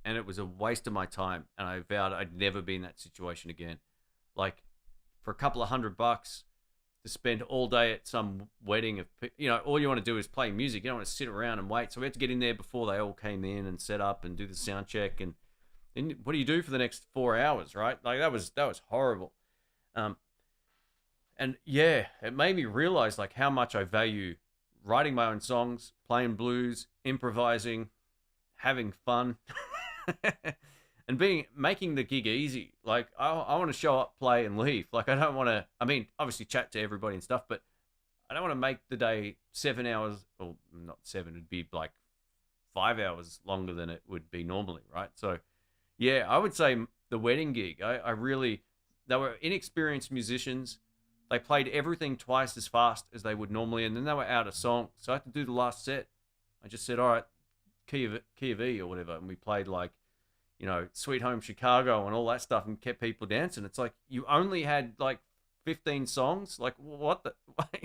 S1: And it was a waste of my time. And I vowed I'd never be in that situation again. Like, for a couple of $100 to spend all day at some wedding of, you know, all you want to do is play music. You don't want to sit around and wait. So we had to get in there before they all came in and set up and do the sound check. And then what do you do for the next 4 hours, right? Like that was horrible. And yeah, it made me realize like how much I value writing my own songs, playing blues, improvising, having fun, and making the gig easy. Like I want to show up, play, and leave. Like I don't want to. I mean, obviously chat to everybody and stuff, but I don't want to make the day 7 hours, or not 7. It'd be like 5 hours longer than it would be normally, right? So yeah, I would say the wedding gig. I really, they were inexperienced musicians. They played everything twice as fast as they would normally, and then they were out of song. So I had to do the last set. I just said, all right, key of E or whatever, and we played like, you know, Sweet Home Chicago and all that stuff and kept people dancing. It's like you only had like 15 songs. Like what the?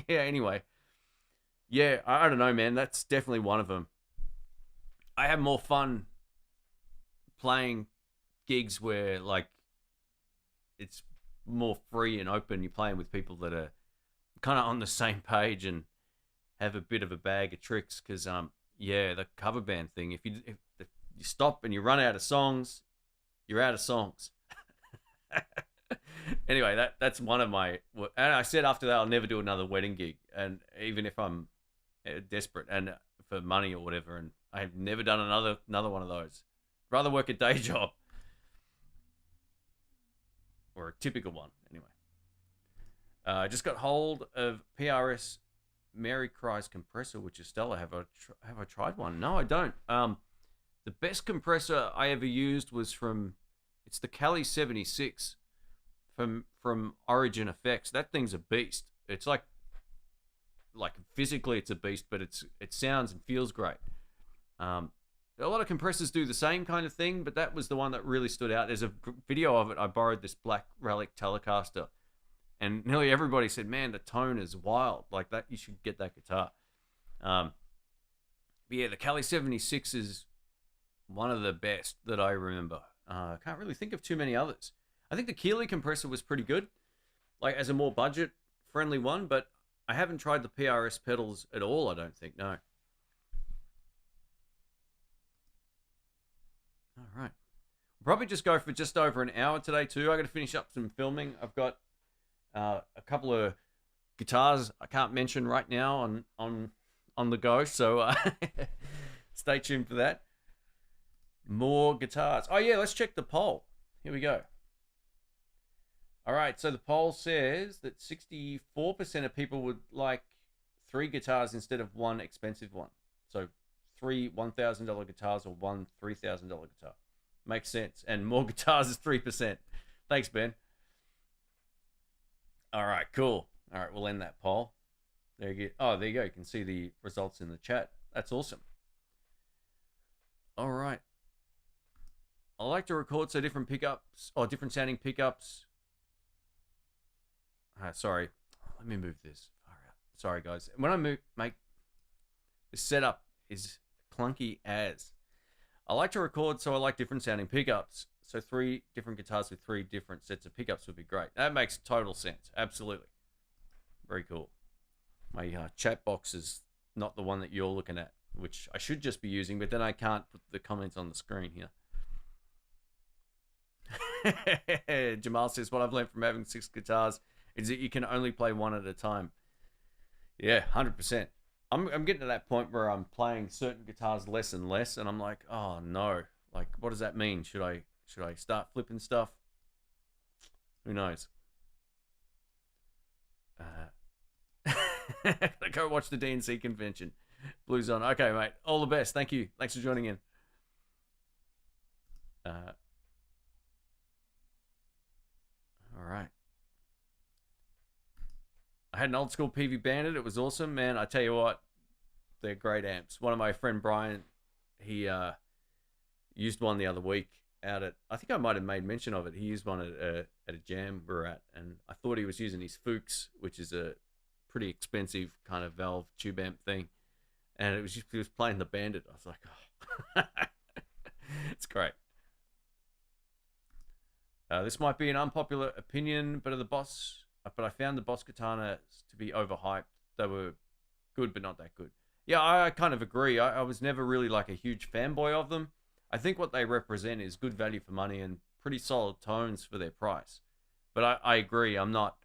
S1: Yeah, anyway. Yeah, I don't know, man. That's definitely one of them. I have more fun playing gigs where like it's more free and open. You're playing with people that are kind of on the same page and have a bit of a bag of tricks. Because yeah, the cover band thing. If you stop and you run out of songs, you're out of songs. Anyway, that's one of my. And I said after that I'll never do another wedding gig, and even if I'm desperate and for money or whatever, and I have never done another one of those. Rather work a day job. Or a typical one, anyway. I just got hold of PRS Mary Cries compressor, which is stellar. Have I tried one? No, I don't. The best compressor I ever used was it's the Cali 76 from Origin Effects. That thing's a beast. It's like physically it's a beast, but it sounds and feels great. A lot of compressors do the same kind of thing, but that was the one that really stood out. There's a video of it. I borrowed this black relic Telecaster, and nearly everybody said, man, the tone is wild. Like that, you should get that guitar. But yeah, the Cali 76 is one of the best that I remember. I can't really think of too many others. I think the Keeley compressor was pretty good, like as a more budget-friendly one, but I haven't tried the PRS pedals at all, I don't think, no. All right. We'll probably just go for just over an hour today too. I got to finish up some filming. I've got a couple of guitars I can't mention right now on the go, so stay tuned for that. More guitars. Oh yeah, let's check the poll. Here we go. All right, so the poll says that 64% of people would like 3 guitars instead of one expensive one. So 3 $1,000 guitars or 1 $3,000 guitar. Makes sense. And more guitars is 3%. Thanks, Ben. All right, cool. All right, we'll end that poll. There you go. Oh, there you go. You can see the results in the chat. That's awesome. All right. I like to record so different pickups or different sounding pickups. Sorry. Let me move this. All right. Sorry, guys. When I make the setup is clunky as. I like to record, so I like different sounding pickups. So 3 different guitars with 3 different sets of pickups would be great. That makes total sense. Absolutely. Very cool. My chat box is not the one that you're looking at, which I should just be using, but then I can't put the comments on the screen here. Jamal says, what I've learned from having 6 guitars is that you can only play one at a time. Yeah, 100%. I'm getting to that point where I'm playing certain guitars less and less, and I'm like, oh no, like what does that mean? Should I start flipping stuff? Who knows? Gotta go watch the DNC convention. Blues on. Okay, mate. All the best. Thank you. Thanks for joining in. All right. I had an old school PV Bandit. It was awesome, man. I tell you what, they're great amps. One of my friend Brian, he used one the other week out at, I think I might have made mention of it. He used one at a jam we were at, and I thought he was using his Fuchs, which is a pretty expensive kind of valve tube amp thing, and it was just, he was playing the Bandit. I was like, oh. It's great. This might be an unpopular opinion, but I found the Boss Katana to be overhyped. They were good, but not that good. Yeah, I kind of agree. I was never really like a huge fanboy of them. I think what they represent is good value for money and pretty solid tones for their price. But I agree. I'm not.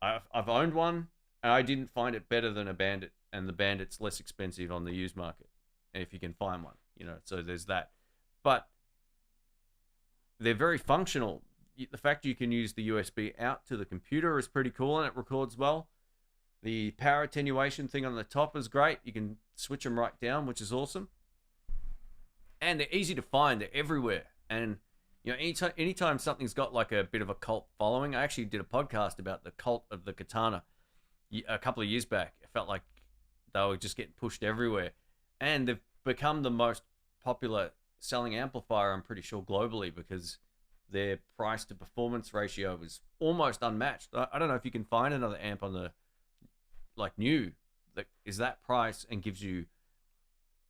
S1: I've owned one, and I didn't find it better than a Bandit, and the Bandit's less expensive on the used market, and if you can find one, you know. So there's that. But they're very functional. The fact you can use the USB out to the computer is pretty cool, and it records well. The power attenuation thing on the top is great. You can switch them right down, which is awesome. And they're easy to find. They're everywhere. And you know, anytime something's got like a bit of a cult following, I actually did a podcast about the cult of the Katana a couple of years back. It felt like they were just getting pushed everywhere, and they've become the most popular selling amplifier, I'm pretty sure, globally, because their price to performance ratio is almost unmatched. I don't know if you can find another amp on the like new that is that price and gives you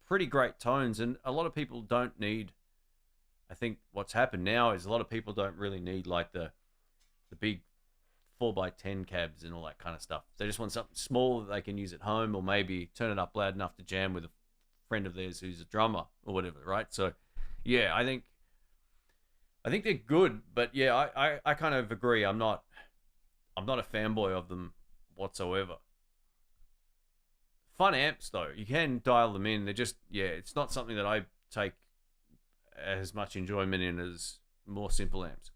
S1: pretty great tones. And a lot of people don't need, I think what's happened now is a lot of people don't really need like the big 4x10 cabs and all that kind of stuff. They just want something small that they can use at home, or maybe turn it up loud enough to jam with a friend of theirs who's a drummer or whatever, right? So yeah, I think they're good, but yeah, I kind of agree. I'm not a fanboy of them whatsoever. Fun amps though, you can dial them in. They're just, yeah, it's not something that I take as much enjoyment in as more simple amps.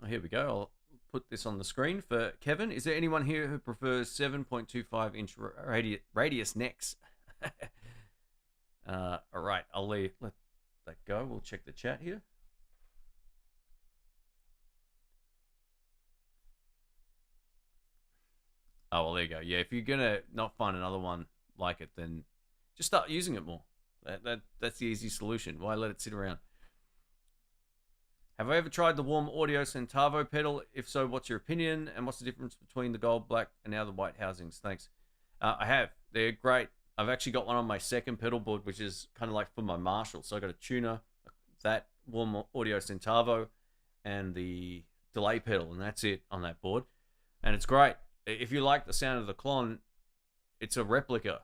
S1: Oh, here we go. I'll put this on the screen for Kevin. Is there anyone here who prefers 7.25 inch radius necks? All right, I'll let that go. We'll check the chat here. Oh, well, there you go. Yeah, if you're gonna not find another one like it, then just start using it more. That's the easy solution. Why let it sit around? Have I ever tried the Warm Audio Centavo pedal? If so, what's your opinion? And what's the difference between the gold, black, and now the white housings? Thanks. I have. They're great. I've actually got one on my second pedal board, which is kind of like for my Marshall. So I got a tuner, that Warm Audio Centavo, and the delay pedal, and that's it on that board. And it's great. If you like the sound of the Klon, it's a replica.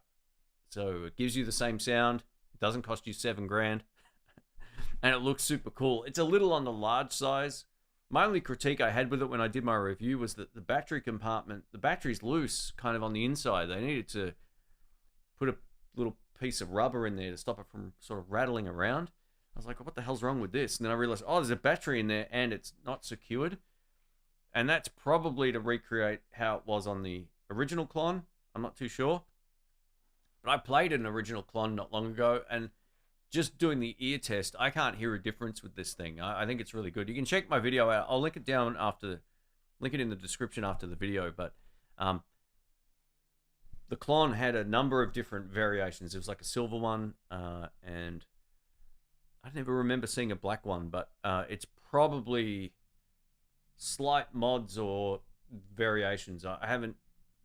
S1: So it gives you the same sound. It doesn't cost you $7 grand. And it looks super cool. It's a little on the large size. My only critique I had with it when I did my review was that the battery compartment, the battery's loose kind of on the inside. They needed to put a little piece of rubber in there to stop it from sort of rattling around. I was like, what the hell's wrong with this? And then I realized, oh, there's a battery in there and it's not secured. And that's probably to recreate how it was on the original Klon. I'm not too sure. But I played an original Klon not long ago, and just doing the ear test, I can't hear a difference with this thing. I think it's really good. You can check my video out. I'll link it down after, link it in the description after the video. But the Klon had a number of different variations. It was like a silver one, and I never remember seeing a black one, but it's probably slight mods or variations. I haven't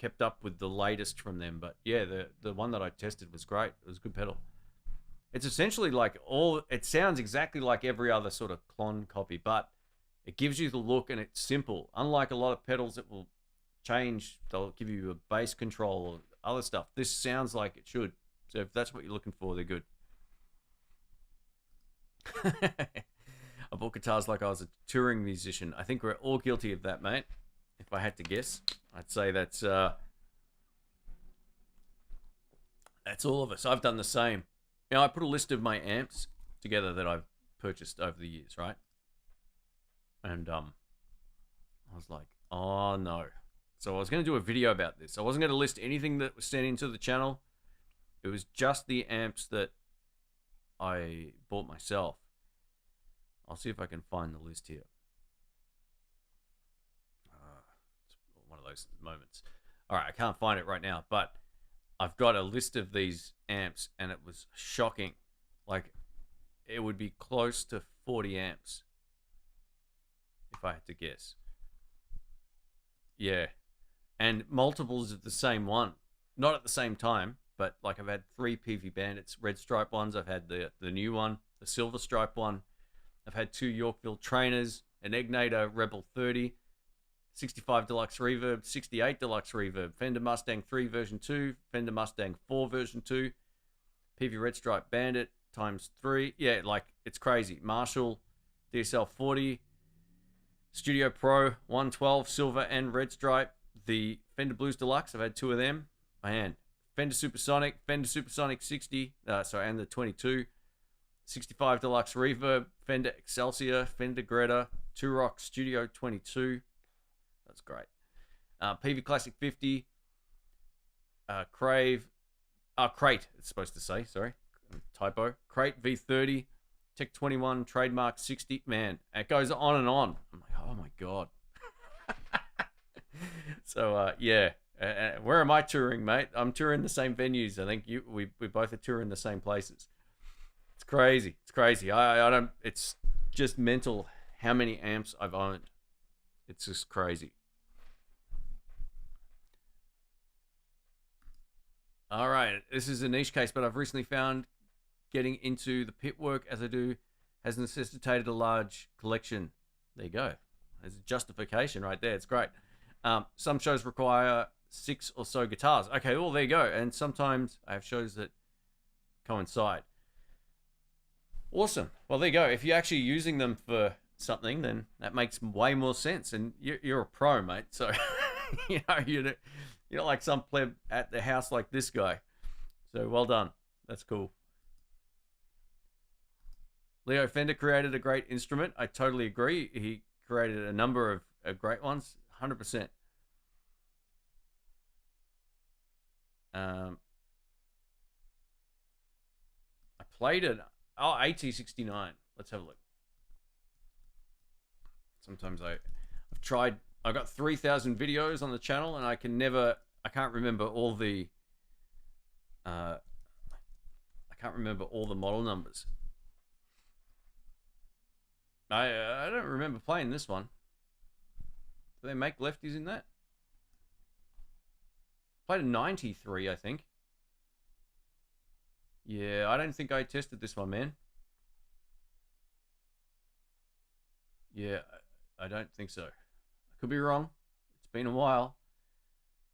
S1: kept up with the latest from them. But yeah, the one that I tested was great. It was a good pedal. It's essentially like it sounds exactly like every other sort of clone copy, but it gives you the look and it's simple. Unlike a lot of pedals that will change, they'll give you a bass control or other stuff. This sounds like it should. So if that's what you're looking for, they're good. I bought guitars like I was a touring musician. I think we're all guilty of that, mate. If I had to guess, I'd say that's all of us. I've done the same. You know, I put a list of my amps together that I've purchased over the years, right? And I was like, oh no. So I was going to do a video about this. I wasn't going to list anything that was sent into the channel. It was just the amps that I bought myself. I'll see if I can find the list here. It's one of those moments. All right, I can't find it right now, but I've got a list of these amps, and it was shocking. Like, it would be close to 40 amps, if I had to guess. Yeah, and multiples of the same one. Not at the same time, but like I've had 3 PV Bandits red stripe ones. I've had the new one, the silver stripe one. I've had 2 Yorkville trainers, an Egnator Rebel 30, 65 Deluxe Reverb, 68 Deluxe Reverb, Fender Mustang 3 version 2, Fender Mustang 4 version 2, PV Red Stripe Bandit times 3. Yeah, like, it's crazy. Marshall DSL 40, Studio Pro 112, silver and red stripe. The Fender Blues Deluxe, I've had 2 of them. Man, Fender Supersonic 60, and the 22. 65 Deluxe Reverb, Fender Excelsior, Fender Greta, Two-Rock Studio 22. That's great. PV Classic 50, Crate, it's supposed to say, sorry, typo. Crate V30, Tech 21, Trademark 60. Man, it goes on and on. I'm like, oh my God. So, yeah. Where am I touring, mate? I'm touring the same venues. I think we both are touring the same places. It's crazy. It's crazy. I don't. It's just mental how many amps I've owned. It's just crazy. All right, this is a niche case, but I've recently found getting into the pit work as I do has necessitated a large collection. There you go. There's a justification right there. It's great. Some shows require 6 or so guitars. Okay, well, there you go. And sometimes I have shows that coincide. Awesome. Well, there you go. If you're actually using them for something, then that makes way more sense. And you're a pro, mate. So, you know, you're not like some pleb at the house like this guy. So, well done. That's cool. Leo, Fender created a great instrument. I totally agree. He created a number of great ones. 100%. I played it. Oh, AT69. Let's have a look. Sometimes I've tried. I've got 3,000 videos on the channel, and I can't remember all the. I can't remember all the model numbers. I don't remember playing this one. Do they make lefties in that? Played a 93, I think. Yeah, I don't think I tested this one, man. Yeah, I don't think so. I could be wrong. It's been a while.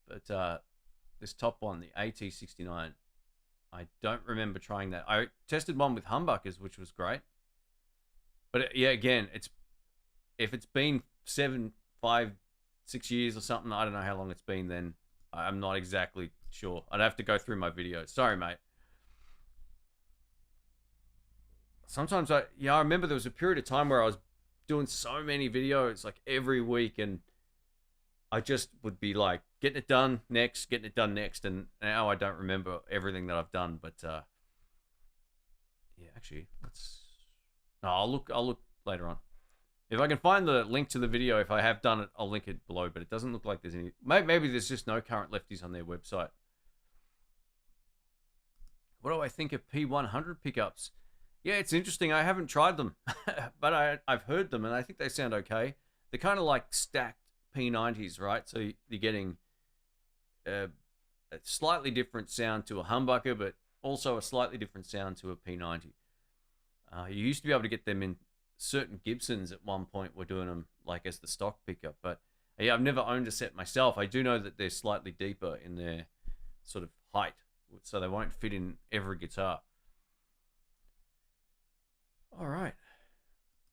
S1: But this top one, the AT69, I don't remember trying that. I tested one with humbuckers, which was great. But yeah, again, if it's been 7, 5, 6 years or something, I don't know how long it's been, then I'm not exactly sure. I'd have to go through my videos. Sorry, mate. Sometimes I remember there was a period of time where I was doing so many videos, like every week, and I just would be like getting it done next, and now I don't remember everything that I've done. But yeah, actually, I'll look later on. If I can find the link to the video, if I have done it, I'll link it below. But it doesn't look like there's any. Maybe there's just no current lefties on their website. What do I think of P100 pickups? Yeah, it's interesting. I haven't tried them, but I've heard them, and I think they sound okay. They're kind of like stacked P90s, right? So you're getting a slightly different sound to a humbucker, but also a slightly different sound to a P90. You used to be able to get them in certain Gibsons at one point. Were doing them like as the stock pickup, but yeah, I've never owned a set myself. I do know that they're slightly deeper in their sort of height, so they won't fit in every guitar. All right,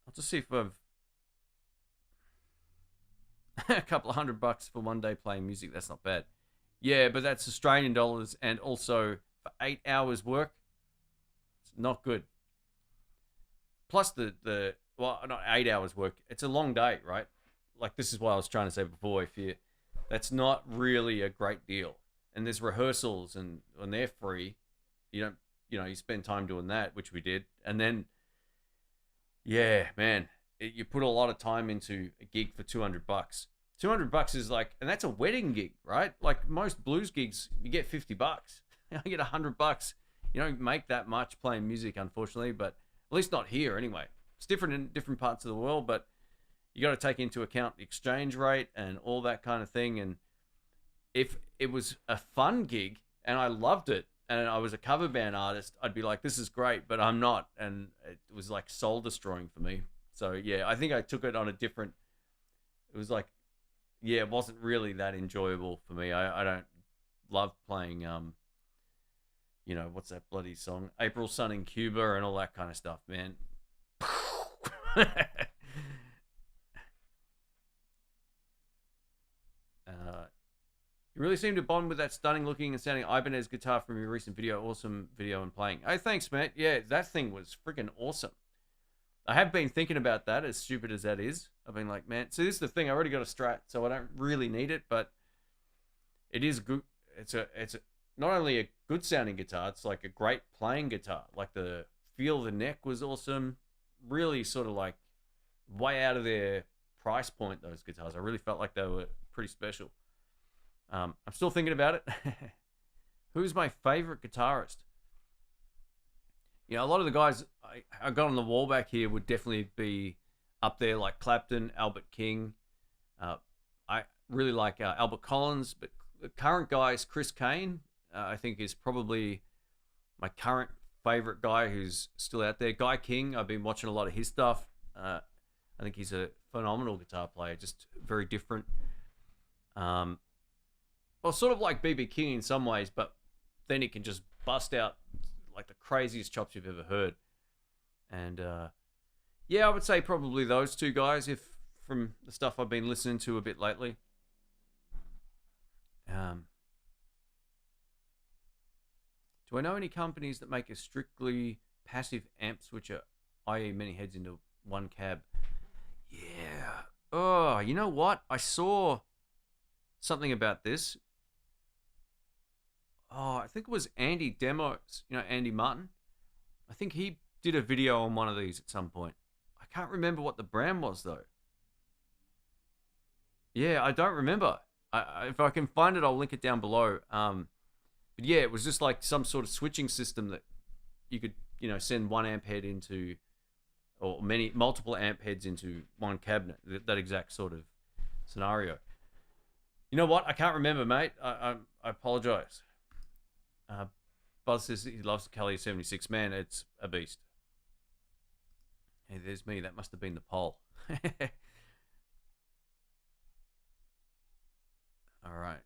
S1: I'll just see if I've a couple of $100 for one day playing music. That's not bad. Yeah, but that's Australian dollars, and also for 8 hours work, it's not good. Plus well, not 8 hours work. It's a long day, right? Like, this is what I was trying to say before. That's not really a great deal. And there's rehearsals, and when they're free, you spend time doing that, which we did. And then, yeah, man, you put a lot of time into a gig for $200. $200 is like, and that's a wedding gig, right? Like most blues gigs, you get $50. I get $100. You don't make that much playing music, unfortunately, but at least not here anyway. It's different in different parts of the world, but you got to take into account the exchange rate and all that kind of thing. And if it was a fun gig and I loved it and I was a cover band artist, I'd be like, this is great, but I'm not. And it was like soul destroying for me. So yeah, I think I took it on a different, it was like, yeah, it wasn't really that enjoyable for me. I don't love playing, what's that bloody song? April Sun in Cuba and all that kind of stuff, man. You really seem to bond with that stunning looking and sounding Ibanez guitar from your recent video. Awesome video and playing. Hey, thanks, man. Yeah, that thing was freaking awesome. I have been thinking about that, as stupid as that is. I've been like, man, see, this is the thing. I already got a Strat, so I don't really need it, but it is good. It's not only a good sounding guitar, it's like a great playing guitar. Like the feel of the neck was awesome. Really sort of like way out of their price point, those guitars. I really felt like they were pretty special. I'm still thinking about it. Who's my favorite guitarist? A lot of the guys I got on the wall back here would definitely be up there, like Clapton, Albert King. I really like Albert Collins, but the current guys, Chris Kane, I think is probably my current favorite guy who's still out there. Guy King, I've been watching a lot of his stuff. I think he's a phenomenal guitar player, just very different. Well, sort of like BB King in some ways, but then he can just bust out like the craziest chops you've ever heard. And yeah, I would say probably those two guys, if from the stuff I've been listening to a bit lately. Do I know any companies that make a strictly passive amp switcher, i.e. many heads into one cab? Yeah. Oh, you know what? I saw something about this. Oh, I think it was Andy Demos, Andy Martin. I think he did a video on one of these at some point. I can't remember what the brand was, though. Yeah, I don't remember. If I can find it, I'll link it down below. But yeah, it was just like some sort of switching system that you could, send one amp head into, or multiple amp heads into one cabinet. That exact sort of scenario. You know what? I can't remember, mate. I apologize. Buzz says he loves the Kelly 76. Man, it's a beast. Hey, there's me. That must have been the poll. All right.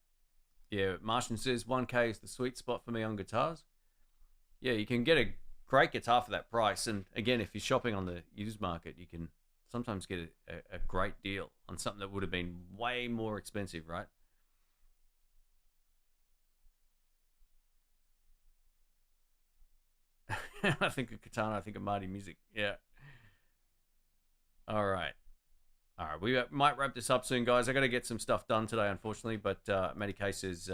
S1: Yeah, Martian says 1K is the sweet spot for me on guitars. Yeah, you can get a great guitar for that price. And again, if you're shopping on the used market, you can sometimes get a great deal on something that would have been way more expensive, right? I think of Katana, I think of Marty Music. Yeah. All right. We might wrap this up soon, guys. I got to get some stuff done today, unfortunately. But Matty K says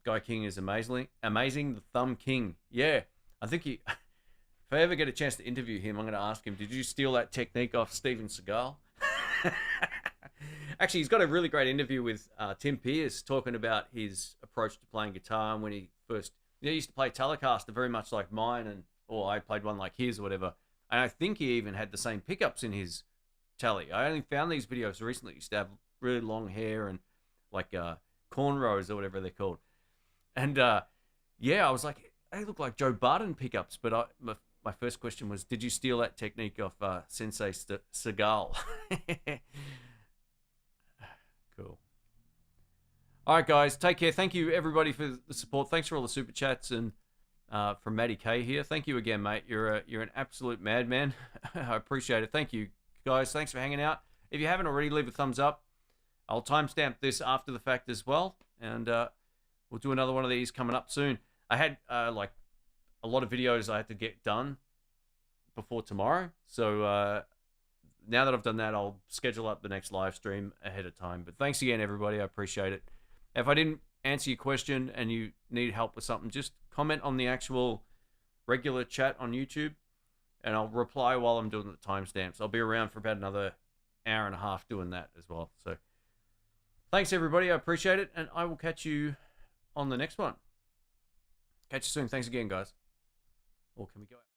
S1: Guy King is amazing. The Thumb King. Yeah. I think if I ever get a chance to interview him, I'm going to ask him, did you steal that technique off Steven Seagal? Actually, he's got a really great interview with Tim Pierce talking about his approach to playing guitar and when he first... he used to play Telecaster very much like mine, or I played one like his or whatever. And I think he even had the same pickups in his Tele. I only found these videos recently. He used to have really long hair and like cornrows or whatever they're called. And yeah, I was like, they look like Joe Barton pickups. But my first question was, did you steal that technique off Sensei Segal? Cool. All right, guys, take care. Thank you, everybody, for the support. Thanks for all the super chats, and from Matty K here. Thank you again, mate. You're an absolute madman. I appreciate it. Thank you, guys. Thanks for hanging out. If you haven't already, leave a thumbs up. I'll timestamp this after the fact as well, and we'll do another one of these coming up soon. I had like a lot of videos I had to get done before tomorrow, so now that I've done that, I'll schedule up the next live stream ahead of time. But thanks again, everybody. I appreciate it. If I didn't answer your question and you need help with something, just comment on the actual regular chat on YouTube, and I'll reply while I'm doing the timestamps. I'll be around for about another hour and a half doing that as well. So thanks, everybody. I appreciate it, and I will catch you on the next one. Catch you soon. Thanks again, guys. Or can we go out?